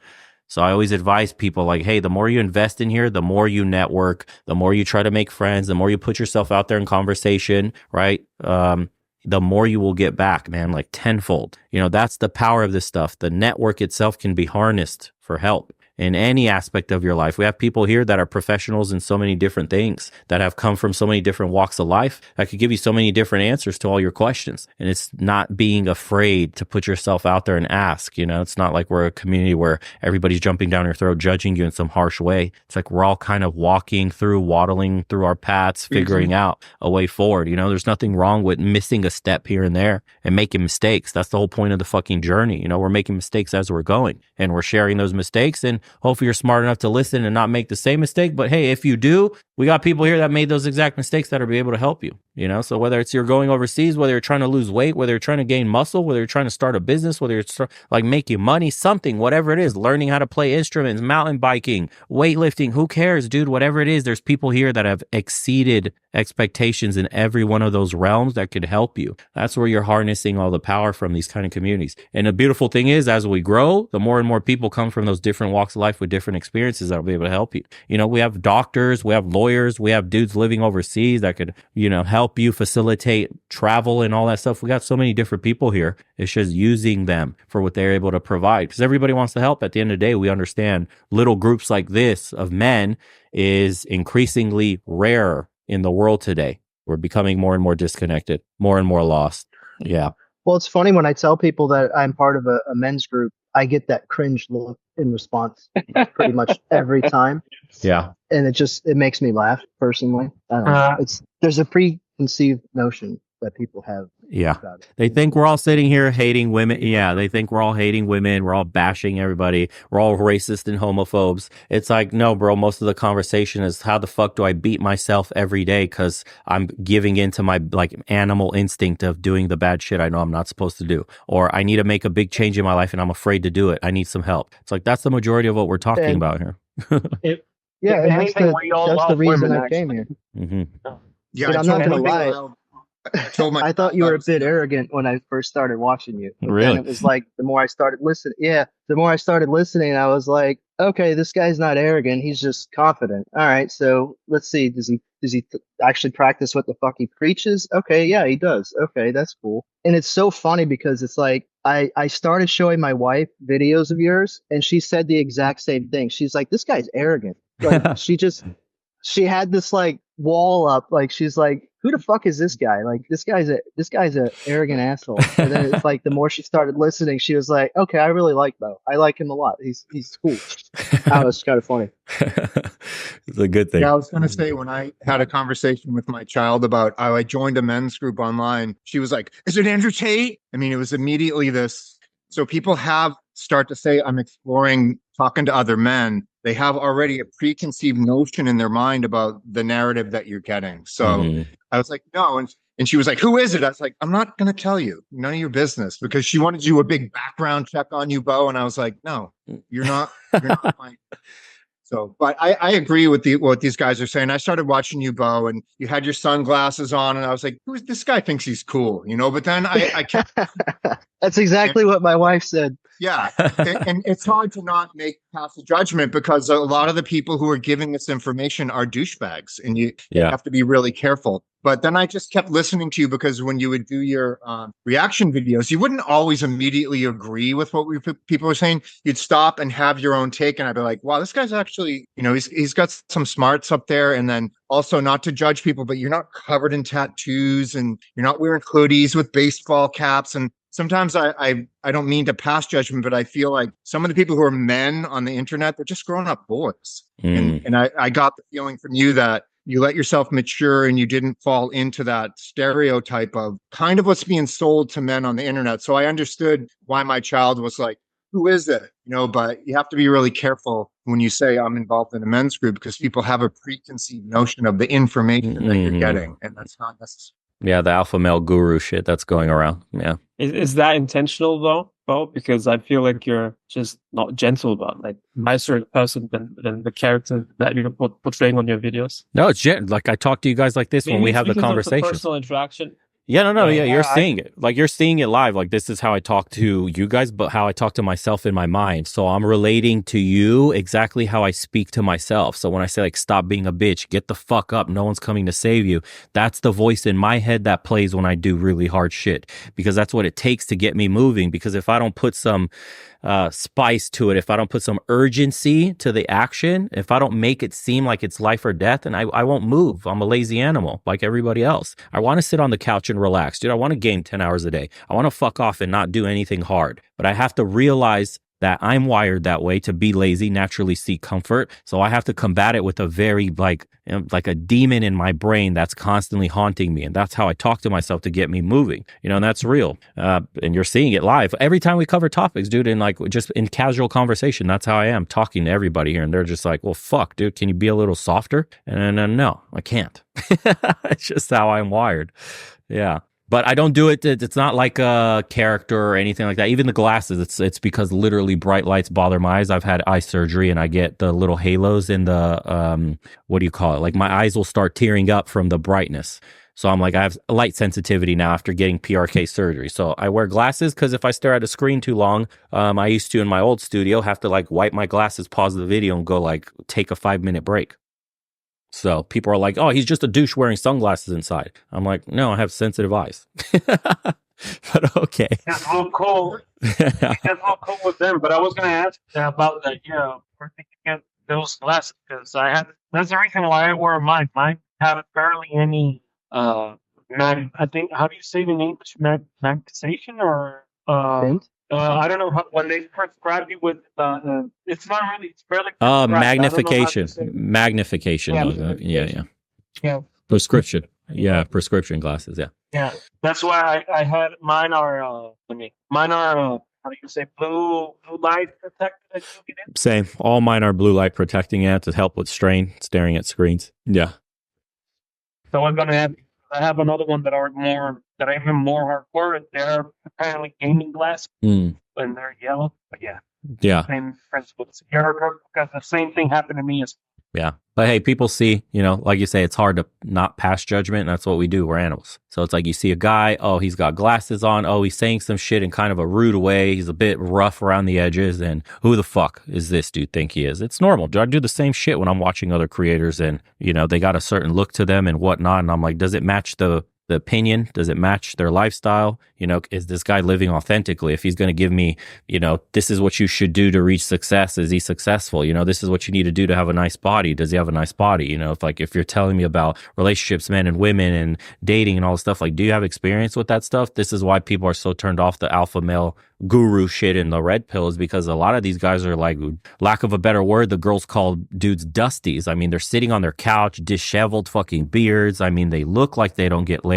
So I always advise people like, hey, the more you invest in here, the more you network, the more you try to make friends, the more you put yourself out there in conversation, right? The more you will get back, man, like tenfold. That's the power of this stuff. The network itself can be harnessed for help in any aspect of your life. We have people here that are professionals in so many different things, that have come from so many different walks of life, that could give you so many different answers to all your questions. And it's not being afraid to put yourself out there and ask. It's not like we're a community where everybody's jumping down your throat, judging you in some harsh way. It's like we're all kind of waddling through our paths, figuring out a way forward. There's nothing wrong with missing a step here and there and making mistakes. That's the whole point of the fucking journey. We're making mistakes as we're going, and we're sharing those mistakes, and hopefully you're smart enough to listen and not make the same mistake. But hey, if you do, we got people here that made those exact mistakes that are be able to help you. So whether it's you're going overseas, whether you're trying to lose weight, whether you're trying to gain muscle, whether you're trying to start a business, whether it's like making money, something, whatever it is, learning how to play instruments, mountain biking, weightlifting, who cares, dude? Whatever it is, there's people here that have exceeded expectations in every one of those realms that could help you. That's where you're harnessing all the power from these kind of communities. And the beautiful thing is, as we grow, the more and more people come from those different walks of life with different experiences that'll be able to help you. You know, we have doctors, we have lawyers, we have dudes living overseas that could, you know, help you facilitate travel and all that stuff. We got so many different people here. It's just using them for what they're able to provide, because everybody wants to help. At the end of the day, we understand little groups like this of men is increasingly rare in the world today. We're becoming more and more disconnected, more and more lost. Yeah. Well, it's funny when I tell people that I'm part of a men's group, I get that cringe look in response pretty much every time. Yeah. And it makes me laugh personally. I don't know. There's a preconceived notion that people have. Yeah. They think we're all sitting here hating women. Yeah. They think we're all hating women. We're all bashing everybody. We're all racist and homophobes. It's like, no, bro. Most of the conversation is how the fuck do I beat myself every day because I'm giving into my like animal instinct of doing the bad shit I know I'm not supposed to do. Or I need to make a big change in my life and I'm afraid to do it. I need some help. It's like, that's the majority of what we're talking about here. That's the reason I came here. Mm-hmm. Yeah, I'm not going to lie. I thought you were a bit arrogant when I first started watching you. But really? Then it was like the more I started listening, I was like, okay, this guy's not arrogant. He's just confident. All right, so let's see. Does he actually practice what the fuck he preaches? Okay, yeah, he does. Okay, that's cool. And it's so funny because it's like I started showing my wife videos of yours, and she said the exact same thing. She's like, this guy's arrogant. Like she had this like wall up, like she's like, who the fuck is this guy? Like this guy's a arrogant asshole. And then it's like the more she started listening, she was like, okay, I really like Bo. I like him a lot. He's cool. That was kind of funny. It's a good thing. Yeah, I was gonna say when I had a conversation with my child about how I joined a men's group online, she was like, is it Andrew Tate? I mean, it was immediately this. So people start to say, I'm exploring talking to other men. They have already a preconceived notion in their mind about the narrative that you're getting. So I was like, no. And she was like, who is it? I was like, I'm not going to tell you. None of your business. Because she wanted to do a big background check on you, Bo. And I was like, no, you're not mine. So, but I agree with what these guys are saying. I started watching you, Bo, and you had your sunglasses on, and I was like, "Who's this guy? Thinks he's cool, you know?" But then I kept. That's exactly what my wife said. Yeah, and it's hard to not pass a judgment because a lot of the people who are giving this information are douchebags, and you have to be really careful. But then I just kept listening to you because when you would do your reaction videos, you wouldn't always immediately agree with what people were saying. You'd stop and have your own take, and I'd be like, "Wow, this guy's actually, you know, he's got some smarts up there." And then also not to judge people, but you're not covered in tattoos, and you're not wearing hoodies with baseball caps, and sometimes I don't mean to pass judgment, but I feel like some of the people who are men on the internet, they're just grown up boys. And I got the feeling from you that you let yourself mature and you didn't fall into that stereotype of kind of what's being sold to men on the internet. So I understood why my child was like, who is it? You know, but you have to be really careful when you say I'm involved in a men's group because people have a preconceived notion of the information that you're getting. And that's not necessary. Yeah, the alpha male guru shit that's going around. Yeah. Is that intentional though, Bo? Because I feel like you're just not gentle about like nicer person than the character that you're portraying on your videos. No, it's like I talk to you guys like this when we have the conversation. Personal interaction. Yeah, no, you're seeing it. Like you're seeing it live. Like this is how I talk to you guys, but how I talk to myself in my mind. So I'm relating to you exactly how I speak to myself. So when I say like, stop being a bitch, get the fuck up, no one's coming to save you. That's the voice in my head that plays when I do really hard shit, because that's what it takes to get me moving. Because if I don't put some spice to it, if I don't put some urgency to the action, if I don't make it seem like it's life or death, and I won't move. I'm a lazy animal like everybody else. I want to sit on the couch and relax. Dude, I want to game 10 hours a day. I want to fuck off and not do anything hard. But I have to realize that I'm wired that way, to be lazy, naturally seek comfort. So I have to combat it with a very like a demon in my brain that's constantly haunting me. And that's how I talk to myself to get me moving, you know, and that's real. And you're seeing it live every time we cover topics, dude, in like just in casual conversation. That's how I am talking to everybody here. And they're just like, well, fuck, dude, can you be a little softer? And no, I can't. It's just how I'm wired. Yeah. But I don't do it. It's not like a character or anything like that. Even the glasses, it's because literally bright lights bother my eyes. I've had eye surgery and I get the little halos in the, what do you call it? Like my eyes will start tearing up from the brightness. So I'm like, I have light sensitivity now after getting PRK surgery. So I wear glasses because if I stare at a screen too long, I used to in my old studio have to like wipe my glasses, pause the video and go like take a 5-minute break. So people are like, oh, he's just a douche wearing sunglasses inside. I'm like, no, I have sensitive eyes. But okay. That's real cool. That's real cool with them. But I was going to ask about the, where did you get those glasses? Because that's the reason why I wear mine. Mine had barely any, I think, how do you say it in English? Magnetization or, Bent? I don't know when they prescribe you with, it's not really, it's barely. Magnification. Magnification. Yeah. Prescription. Yeah, prescription glasses. Yeah. Yeah, that's why I had mine are how do you say blue light protected? Same. All mine are blue light protecting to help with staring at screens. Yeah. So I have another one that are even more hardcore. They're apparently gaming glasses and they're yellow. But yeah. Same principle. Because the same thing happened to me as. Yeah. But hey, people see, like you say, it's hard to not pass judgment. And that's what we do. We're animals. So it's like you see a guy, oh, he's got glasses on. Oh, he's saying some shit in kind of a rude way. He's a bit rough around the edges. And who the fuck is this dude think he is? It's normal. I do the same shit when I'm watching other creators and, they got a certain look to them and whatnot. And I'm like, does it match the opinion? Does it match their lifestyle? Is this guy living authentically? If he's going to give me, this is what you should do to reach success. Is he successful? This is what you need to do to have a nice body. Does he have a nice body? If you're telling me about relationships, men and women and dating and all this stuff, like, do you have experience with that stuff? This is why people are so turned off the alpha male guru shit in the red pill, is because a lot of these guys are like, lack of a better word, the girls call dudes dusties. I mean, they're sitting on their couch, disheveled fucking beards. I mean, they look like they don't get laid,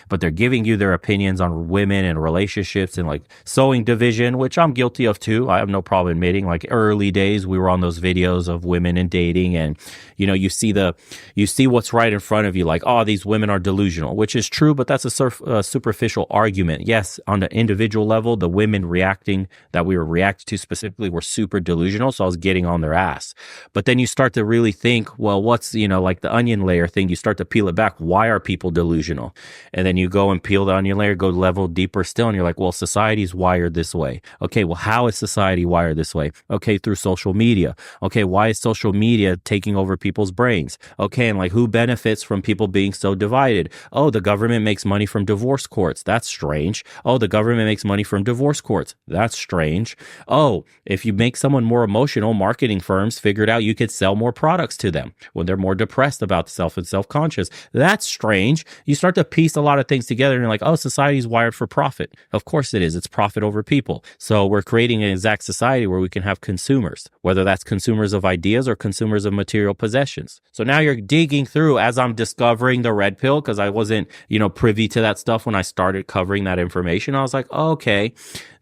but they're giving you their opinions on women and relationships and like sewing division, which I'm guilty of too. I have no problem admitting, like early days, we were on those videos of women and dating and, you see what's right in front of you. Like, oh, these women are delusional, which is true, but that's a superficial argument. Yes. On the individual level, the women reacting that we were reacting to specifically were super delusional. So I was getting on their ass. But then you start to really think, well, what's, like the onion layer thing, you start to peel it back. Why are people delusional? And then you go and peel the onion layer, go level deeper still. And you're like, well, society's wired this way. Okay. Well, how is society wired this way? Okay. Through social media. Okay. Why is social media taking over people's brains? Okay. And like, who benefits from people being so divided? Oh, the government makes money from divorce courts. That's strange. Oh, the government makes money from divorce courts. That's strange. Oh, if you make someone more emotional, marketing firms figured out you could sell more products to them when they're more depressed about self and self-conscious. That's strange. You start to piece a lot of things together and you're like, oh, society's wired for profit. Of course it is. It's profit over people. So we're creating an exact society where we can have consumers, whether that's consumers of ideas or consumers of material possessions. So now you're digging through as I'm discovering the red pill, because I wasn't, privy to that stuff when I started covering that information. I was like, oh, okay,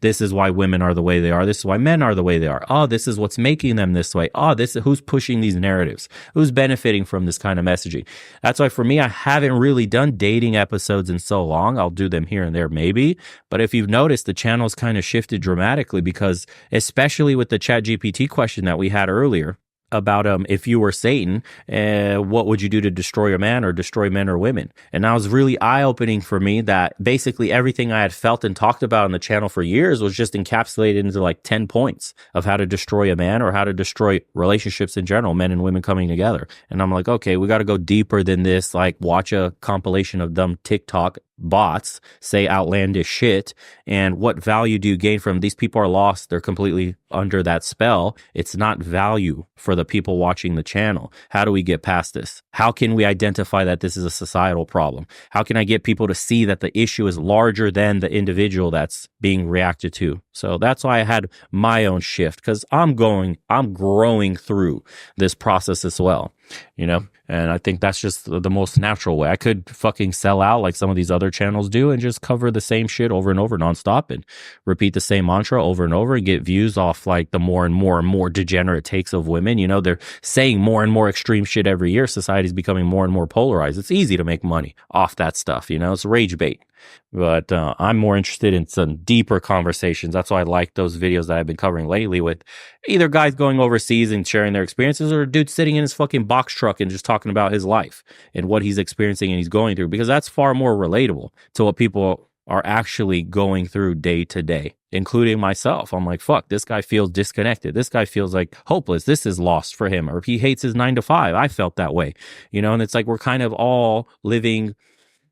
this is why women are the way they are. This is why men are the way they are. Oh, this is what's making them this way. Oh, this is who's pushing these narratives, who's benefiting from this kind of messaging. That's why for me, I haven't really done dating episodes in so long. I'll do them here and there maybe. But if you've noticed, the channel's kind of shifted dramatically because especially with the ChatGPT question that we had earlier, about if you were Satan, what would you do to destroy a man or destroy men or women? And that was really eye-opening for me that basically everything I had felt and talked about on the channel for years was just encapsulated into like 10 points of how to destroy a man or how to destroy relationships in general, men and women coming together. And I'm like, okay, we got to go deeper than this, like watch a compilation of dumb TikTok bots say outlandish shit, and what value do you gain from these? People are lost, they're completely under that spell. It's not value for the people watching the channel. How do we get past this? How can we identify that this is a societal problem? How can I get people to see that the issue is larger than the individual that's being reacted to? So that's why I had my own shift, because I'm growing through this process as well, and I think that's just the most natural way. I could fucking sell out like some of these other channels do and just cover the same shit over and over nonstop and repeat the same mantra over and over and get views off like the more and more degenerate takes of women. They're saying more and more extreme shit every year. Society's becoming more and more polarized. It's easy to make money off that stuff. It's rage bait. But I'm more interested in some deeper conversations. That's why I like those videos that I've been covering lately with either guys going overseas and sharing their experiences, or a dude sitting in his fucking box truck and just talking about his life and what he's experiencing and he's going through, because that's far more relatable to what people are actually going through day to day, including myself. I'm like, fuck, this guy feels disconnected. This guy feels like hopeless. This is lost for him, or he hates his 9 to 5. I felt that way, and it's like we're kind of all living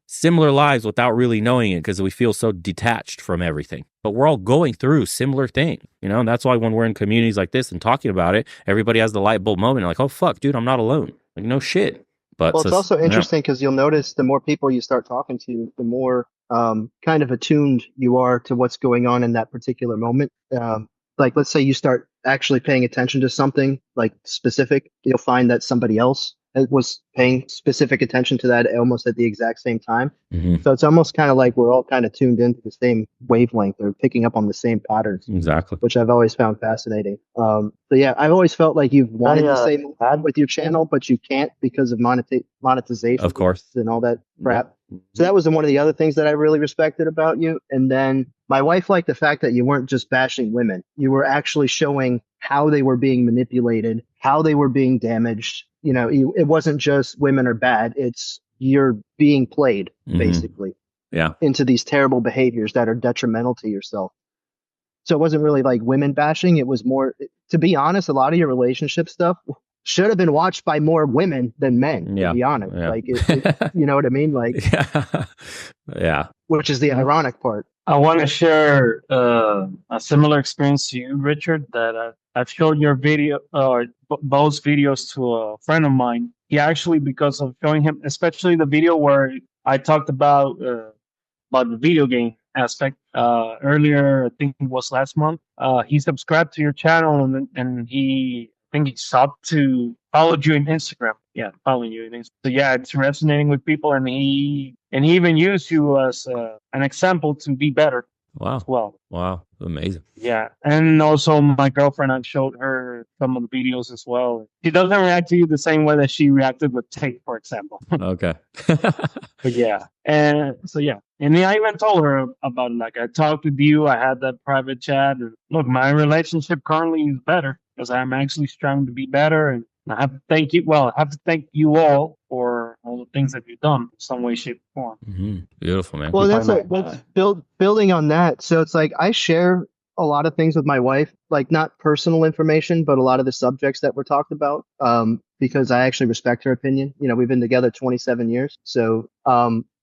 similar lives without really knowing it, because we feel so detached from everything. But we're all going through similar thing, and that's why when we're in communities like this and talking about it, everybody has the light bulb moment, like, oh fuck, dude, I'm not alone. Like, no shit. But Well, it's also interesting because you'll notice the more people you start talking to, the more kind of attuned you are to what's going on in that particular moment. Like, let's say you start actually paying attention to something like specific, you'll find that somebody else was paying specific attention to that almost at the exact same time. Mhm. So it's almost kind of like we're all kind of tuned into the same wavelength or picking up on the same patterns, Exactly. which I've always found fascinating. So yeah, I've always felt like you've wanted to say more with your channel, but you can't because of monetization, Of course. and all that crap. So that was one of the other things that I really respected about you. And then my wife liked the fact that you weren't just bashing women. You were actually showing how they were being manipulated, how they were being damaged. It wasn't just women are bad. It's you're being played, basically, into these terrible behaviors that are detrimental to yourself. So it wasn't really like women bashing. It was more, to be honest, a lot of your relationship stuff should have been watched by more women than men, to be honest. Yeah. Like, you know what I mean? Like, Yeah. which is the ironic part. I want to share a similar experience to you, Richard, that I've showed your video or Bo's videos to a friend of mine. He actually, because of showing him, especially the video where I talked about the video game aspect earlier, I think it was last month. He subscribed to your channel and I think he stopped to follow you on Instagram. Yeah, following you on Instagram. So yeah, it's resonating with people, and he even used you as an example to be better. Wow. As well. Wow. Amazing. Yeah. And also my girlfriend, I've showed her some of the videos as well. She doesn't react to you the same way that she reacted with Tate, for example. Okay. But yeah. And so yeah. And I even told her about it. Like, I talked with you, I had that private chat, and look, my relationship currently is better because I'm actually trying to be better, and I have to thank you. Well, I have to thank you all for all the things that you've done in some way, shape, or form. Beautiful, man. Well, that's building on that. So it's like I share a lot of things with my wife, like not personal information, but a lot of the subjects that we're talked about, because I actually respect her opinion. We've been together 27 years. So,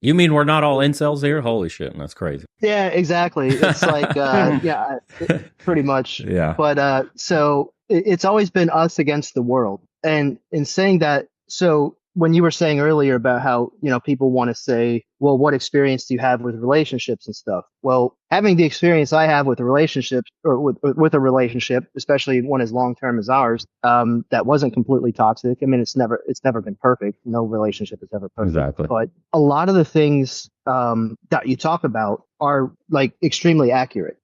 you mean we're not all incels here? Holy shit. That's crazy. Yeah, exactly. It's like, pretty much. Yeah. But, so it's always been us against the world. And in saying that, so when you were saying earlier about how, people want to say, well, what experience do you have with relationships and stuff? Well, having the experience I have with relationships or with a relationship, especially one as long-term as ours, that wasn't completely toxic. I mean, it's never been perfect. No relationship is ever perfect. Exactly. But a lot of the things, that you talk about are like extremely accurate.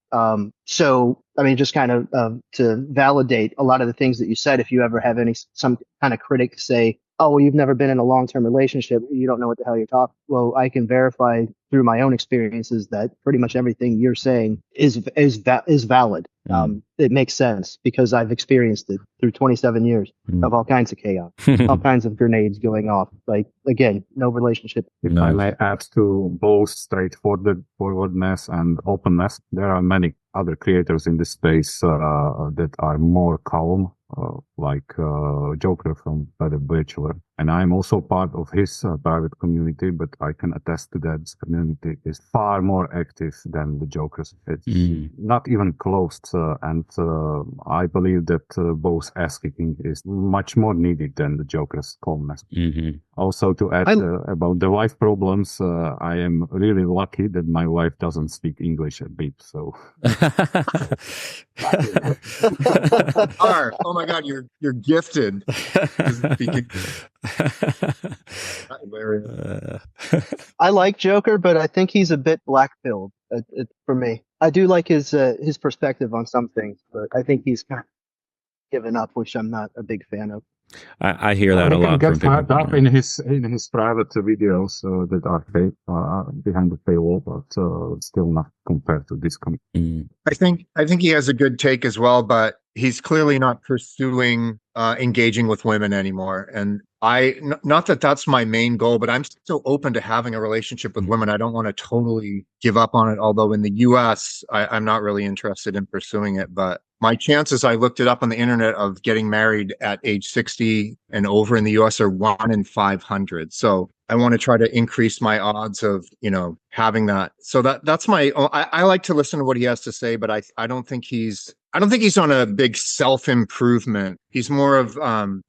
So, I mean, just kind of, to validate a lot of the things that you said, if you ever have some kind of critic say, oh, well, you've never been in a long-term relationship, you don't know what the hell you're talking. Well, I can verify through my own experiences that pretty much everything you're saying is valid. It makes sense because I've experienced it through 27 years of all kinds of chaos, all kinds of grenades going off. Like, again, no relationship. If I may add to both straightforwardness and openness, there are many other creators in this space that are more calm, like Joker from Better Bachelor. And I'm also part of his private community, but I can attest to that this community is far more active than the Joker's. It's not even closed. And I believe that both ass kicking is much more needed than the Joker's calmness. Also, to add about the wife problems, I am really lucky that my wife doesn't speak English a bit. So, oh my God, you're gifted. I like Joker, but I think he's a bit black-pilled for me. I do like his perspective on some things, but I think he's kind of given up, which I'm not a big fan of. I hear that a He can lot from get people. fired up in his private videos that are paid, behind the paywall, but still not compared to this. I think he has a good take as well, but he's clearly not pursuing engaging with women anymore. And not that that's my main goal, but I'm still open to having a relationship with women. I don't want to totally give up on it. Although in the US, I'm not really interested in pursuing it. But my chances, I looked it up on the internet, of getting married at age 60 and over in the US are 1 in 500. So I want to try to increase my odds of, having that. So that's I like to listen to what he has to say, but I don't think he's on a big self-improvement. He's more of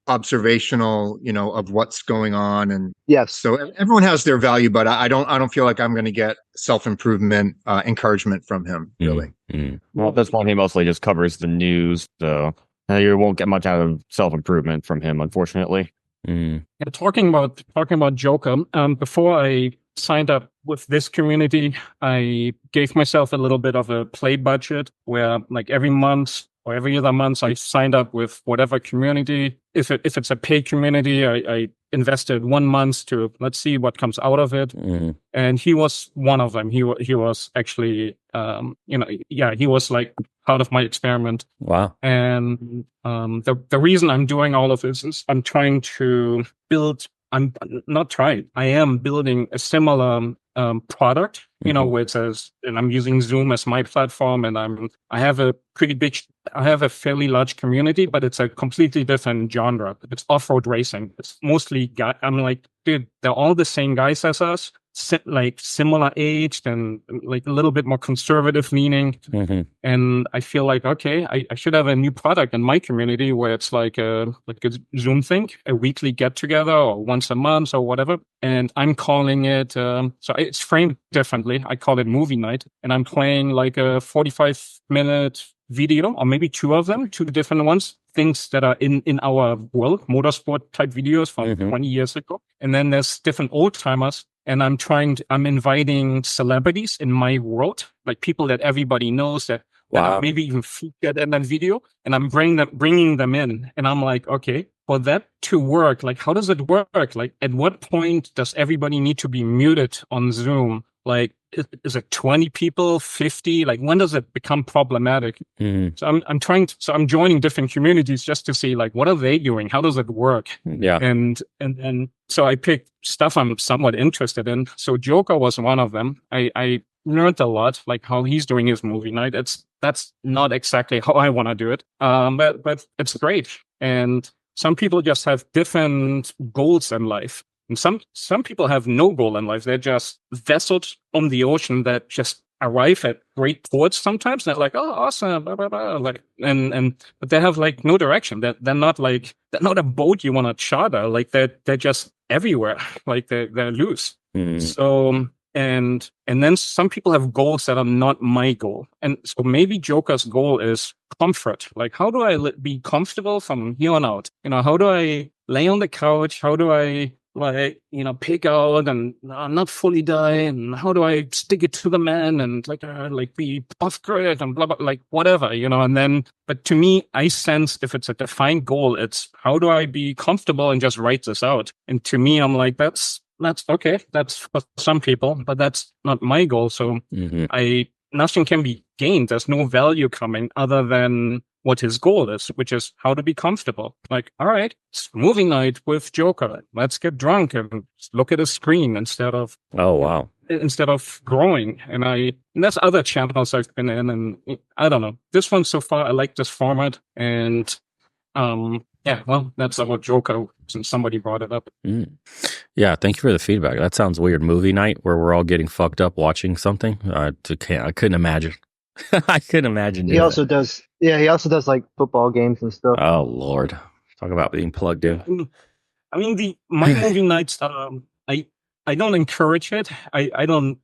observational, of what's going on. And Yes. So everyone has their value, but I don't feel like I'm going to get self-improvement encouragement from him, really. Well, at this point, he mostly just covers the news, so you won't get much out of self-improvement from him, unfortunately. Yeah, talking about Joker, before I signed up with this community, I gave myself a little bit of a play budget where, like, every month or every other month, I signed up with whatever community. If it's a paid community, I invested 1 month to, let's see what comes out of it. And he was one of them. He was actually, he was like part of my experiment. Wow. And the reason I'm doing all of this is I'm trying to build. I'm not trying. I am building a similar product, which is, and I'm using Zoom as my platform, and I have a fairly large community, but it's a completely different genre. It's off-road racing. It's mostly I'm like, dude, they're all the same guys as us, like similar aged and like a little bit more conservative leaning. And I feel like, okay, I should have a new product in my community where it's like a Zoom thing, a weekly get together or once a month or whatever. And I'm calling it, so it's framed differently. I call it movie night, and I'm playing like a 45-minute video, or maybe two different ones, things that are in our world, motorsport type videos from 20 years ago. And then there's different old timers. And I'm inviting celebrities in my world, like people that everybody knows that are maybe even featured in that video. And I'm bringing them in. And I'm like, okay, for that to work, like, how does it work? Like, at what point does everybody need to be muted on Zoom? Like, is it 20 people, 50? Like, when does it become problematic? So I'm joining different communities just to see, like, what are they doing? How does it work? Yeah. And so I picked stuff I'm somewhat interested in. So Joker was one of them. I learned a lot, like how he's doing his movie night. That's not exactly how I want to do it. But it's great. And some people just have different goals in life. And some people have no goal in life. They're just vessels on the ocean that just arrive at great ports sometimes. They're like, oh, awesome, blah, blah, blah. Like, but they have like no direction. They're not a boat you want to charter. Like they're just everywhere. Like they're loose. So, and then some people have goals that are not my goal. And so maybe Joker's goal is comfort. Like, how do I be comfortable from here on out? How do I lay on the couch? How do I, like, pick out and not fully die? And how do I stick it to the man and like be off grid and blah, blah, like whatever, and then, but to me, I sense if it's a defined goal, it's how do I be comfortable and just write this out? And to me, I'm like, that's okay. That's for some people, but that's not my goal. So nothing can be gained. There's no value coming other than what his goal is, which is how to be comfortable. Like, all right, it's movie night with Joker. Let's get drunk and look at a screen instead of growing. And there's other channels I've been in, and I don't know. This one so far, I like this format, and yeah, well, that's about Joker since somebody brought it up. Yeah, thank you for the feedback. That sounds weird. Movie night where we're all getting fucked up watching something. I couldn't imagine. I couldn't imagine. He also does like football games and stuff. Oh Lord, talk about being plugged in. I mean, my movie nights. I don't encourage it. I don't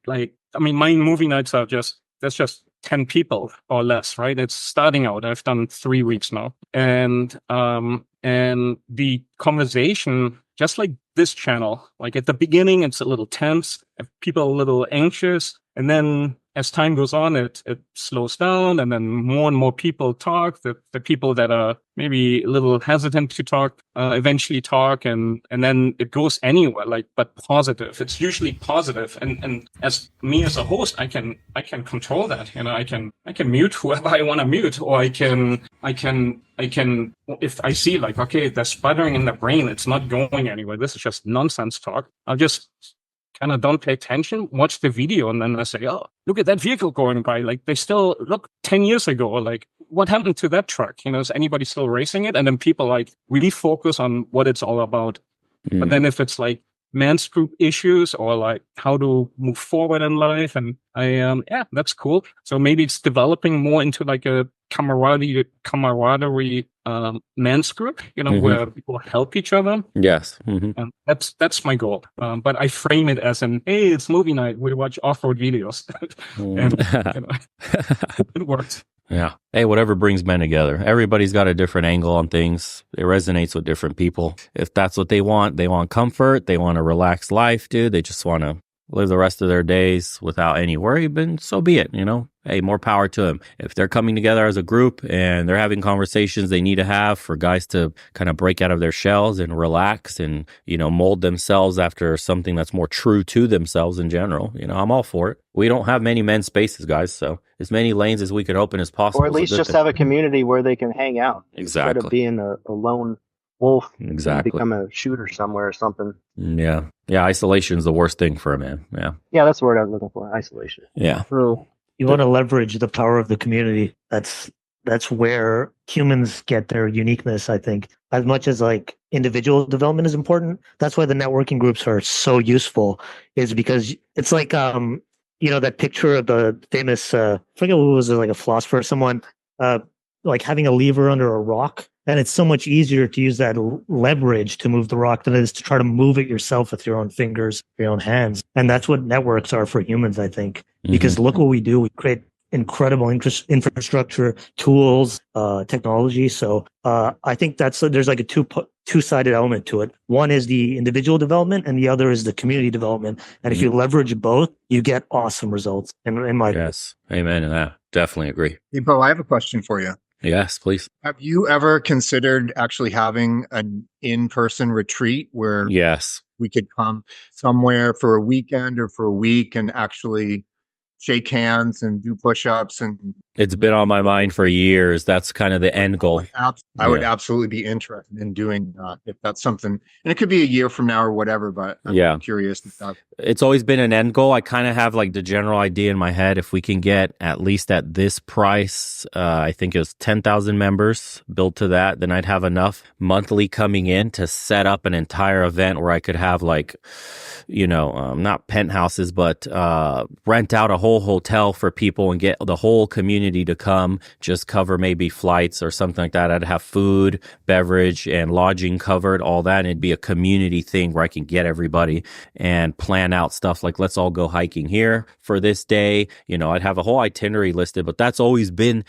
like. I mean, my movie nights are that's just 10 people or less, right? It's starting out. I've done 3 weeks now, and the conversation, just like this channel, like at the beginning, it's a little tense. People are a little anxious. And then as time goes on, it slows down, and then more and more people talk. The people that are maybe a little hesitant to talk eventually talk, and then it goes anywhere. Like, but positive. It's usually positive. And as me as a host, I can control that. You know, I can mute whoever I want to mute, or I can if I see like, okay, they're sputtering in the brain, it's not going anywhere. This is just nonsense talk. I'll just kind of don't pay attention, watch the video, and then I say, oh, look at that vehicle going by. Like, they still look 10 years ago. Like, what happened to that truck? You know, is anybody still racing it? And then people like really focus on what it's all about. But then if it's like men's group issues or like how to move forward in life, and yeah, that's cool. So maybe it's developing more into like a camaraderie men's group, you know, where people help each other. Yes. And that's my goal. But I frame it as an, hey, it's movie night. We watch off-road videos. And you know, it works. Yeah. Hey, whatever brings men together. Everybody's got a different angle on things. It resonates with different people. If that's what they want comfort. They want a relaxed life, dude. They just want to live the rest of their days without any worry, then so be it, you know? Hey, more power to them. If they're coming together as a group and they're having conversations they need to have for guys to kind of break out of their shells and relax and, you know, mold themselves after something that's more true to themselves in general, you know, I'm all for it. We don't have many men's spaces, guys, so as many lanes as we could open as possible. Or at least just have a community where they can hang out. Exactly. Instead of being a lone wolf. Exactly. Become a shooter somewhere or something. Yeah. Yeah, isolation is the worst thing for a man. Yeah. Yeah, that's the word I was looking for. Isolation. Yeah. True. You want to leverage the power of the community. That's where humans get their uniqueness, I think. As much as like individual development is important, that's why the networking groups are so useful, is because it's like you know, that picture of the famous I forget what was it, like a philosopher, someone like having a lever under a rock. And it's so much easier to use that leverage to move the rock than it is to try to move it yourself with your own fingers, your own hands. And that's what networks are for humans, I think. Because look what we do. We create incredible infrastructure, tools, technology. So I think there's like a two-sided element to it. One is the individual development and the other is the community development. And if you leverage both, you get awesome results. In my Yes. Amen to that. Definitely agree. Hey, Bo, I have a question for you. Yes, please. Have you ever considered actually having an in-person retreat where Yes, we could come somewhere for a weekend or for a week and actually shake hands and do push-ups? And it's been on my mind for years. That's kind of the end goal. I would absolutely be interested in doing that if that's something, and it could be a year from now or whatever, but I'm curious if that. It's always been an end goal. I kind of have like the general idea in my head. If we can get at least at this price, I think it was 10,000 members built to that, then I'd have enough monthly coming in to set up an entire event where I could have like, you know, not penthouses, but rent out a whole hotel for people and get the whole community to come, just cover maybe flights or something like that. I'd have food, beverage, and lodging covered, all that. And it'd be a community thing where I can get everybody and plan out stuff like, let's all go hiking here for this day. You know, I'd have a whole itinerary listed, but that's always been,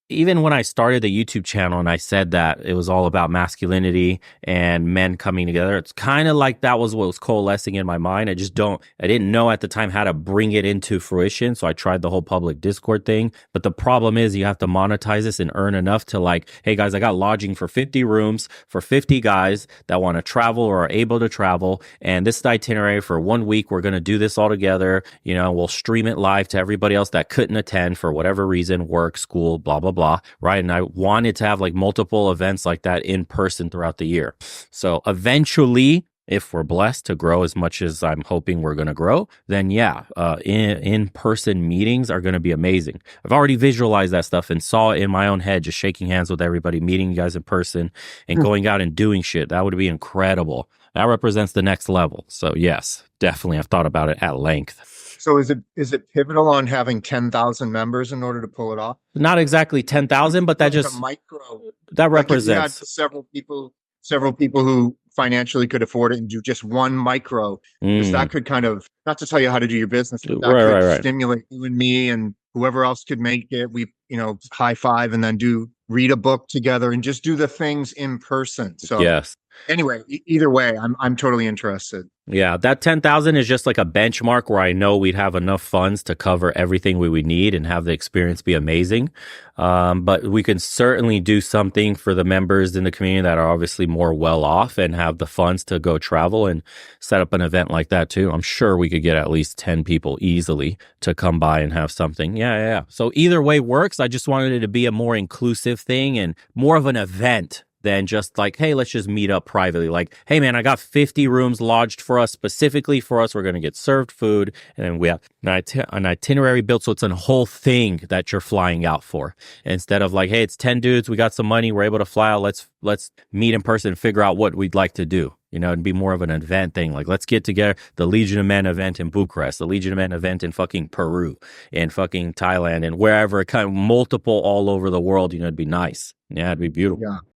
even when I started the YouTube channel and I said that it was all about masculinity and men coming together, it's kind of like that was what was coalescing in my mind. I didn't know at the time how to bring it into fruition. So I tried the whole public Discord thing. But the problem is you have to monetize this and earn enough to like, hey guys, I got lodging for 50 rooms for 50 guys that want to travel or are able to travel. And this is the itinerary for 1 week. We're going to do this all together. You know, we'll stream it live to everybody else that couldn't attend for whatever reason, work, school, blah, blah, blah, right? And I wanted to have like multiple events like that in person throughout the year. So eventually, if we're blessed to grow as much as I'm hoping we're going to grow, then yeah, in-person meetings are going to be amazing. I've already visualized that stuff and saw it in my own head, just shaking hands with everybody, meeting you guys in person and going out and doing shit. That would be incredible. That represents the next level. So yes, definitely. I've thought about it at length. So is it pivotal on having 10,000 members in order to pull it off? Not exactly 10,000, but that like just micro that represents several people who financially could afford it and do just one micro, because that could kind of, not to tell you how to do your business, but that could stimulate you and me and whoever else could make it. We, you know, high five and then read a book together and just do the things in person. So yes. Anyway, either way, I'm totally interested. Yeah, that 10,000 is just like a benchmark where I know we'd have enough funds to cover everything we would need and have the experience be amazing. But we can certainly do something for the members in the community that are obviously more well off and have the funds to go travel and set up an event like that too. I'm sure we could get at least 10 people easily to come by and have something. Yeah. So either way works. I just wanted it to be a more inclusive thing and more of an event than just like, hey, let's just meet up privately. Like, hey, man, I got 50 rooms lodged for us, specifically for us. We're going to get served food. And then we have an itinerary built. So it's a whole thing that you're flying out for. Instead of like, hey, it's 10 dudes. We got some money. We're able to fly out. Let's meet in person and figure out what we'd like to do. You know, it'd be more of an event thing. Like, let's get together, the Legion of Men event in Bucharest, the Legion of Men event in fucking Peru, in fucking Thailand, and wherever, kind of multiple all over the world. You know, it'd be nice. Yeah, it'd be beautiful. Yeah.